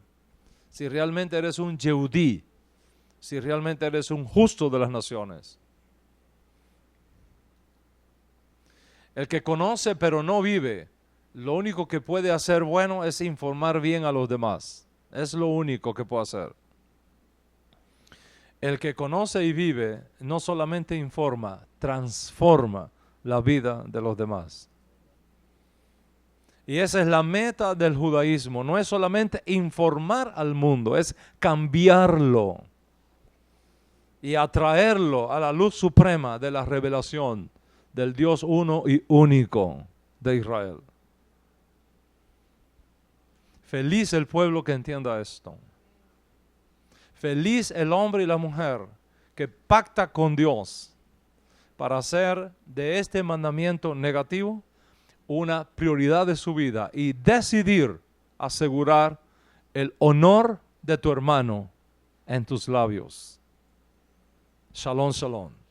si realmente eres un Yehudí, si realmente eres un justo de las naciones. El que conoce pero no vive, lo único que puede hacer bueno es informar bien a los demás. Es lo único que puede hacer. El que conoce y vive no solamente informa, transforma la vida de los demás. Y esa es la meta del judaísmo. No es solamente informar al mundo, es cambiarlo y atraerlo a la luz suprema de la revelación del Dios uno y único de Israel. Feliz el pueblo que entienda esto. Feliz el hombre y la mujer que pacta con Dios para hacer de este mandamiento negativo una prioridad de su vida y decidir asegurar el honor de tu hermano en tus labios. Shalom, shalom.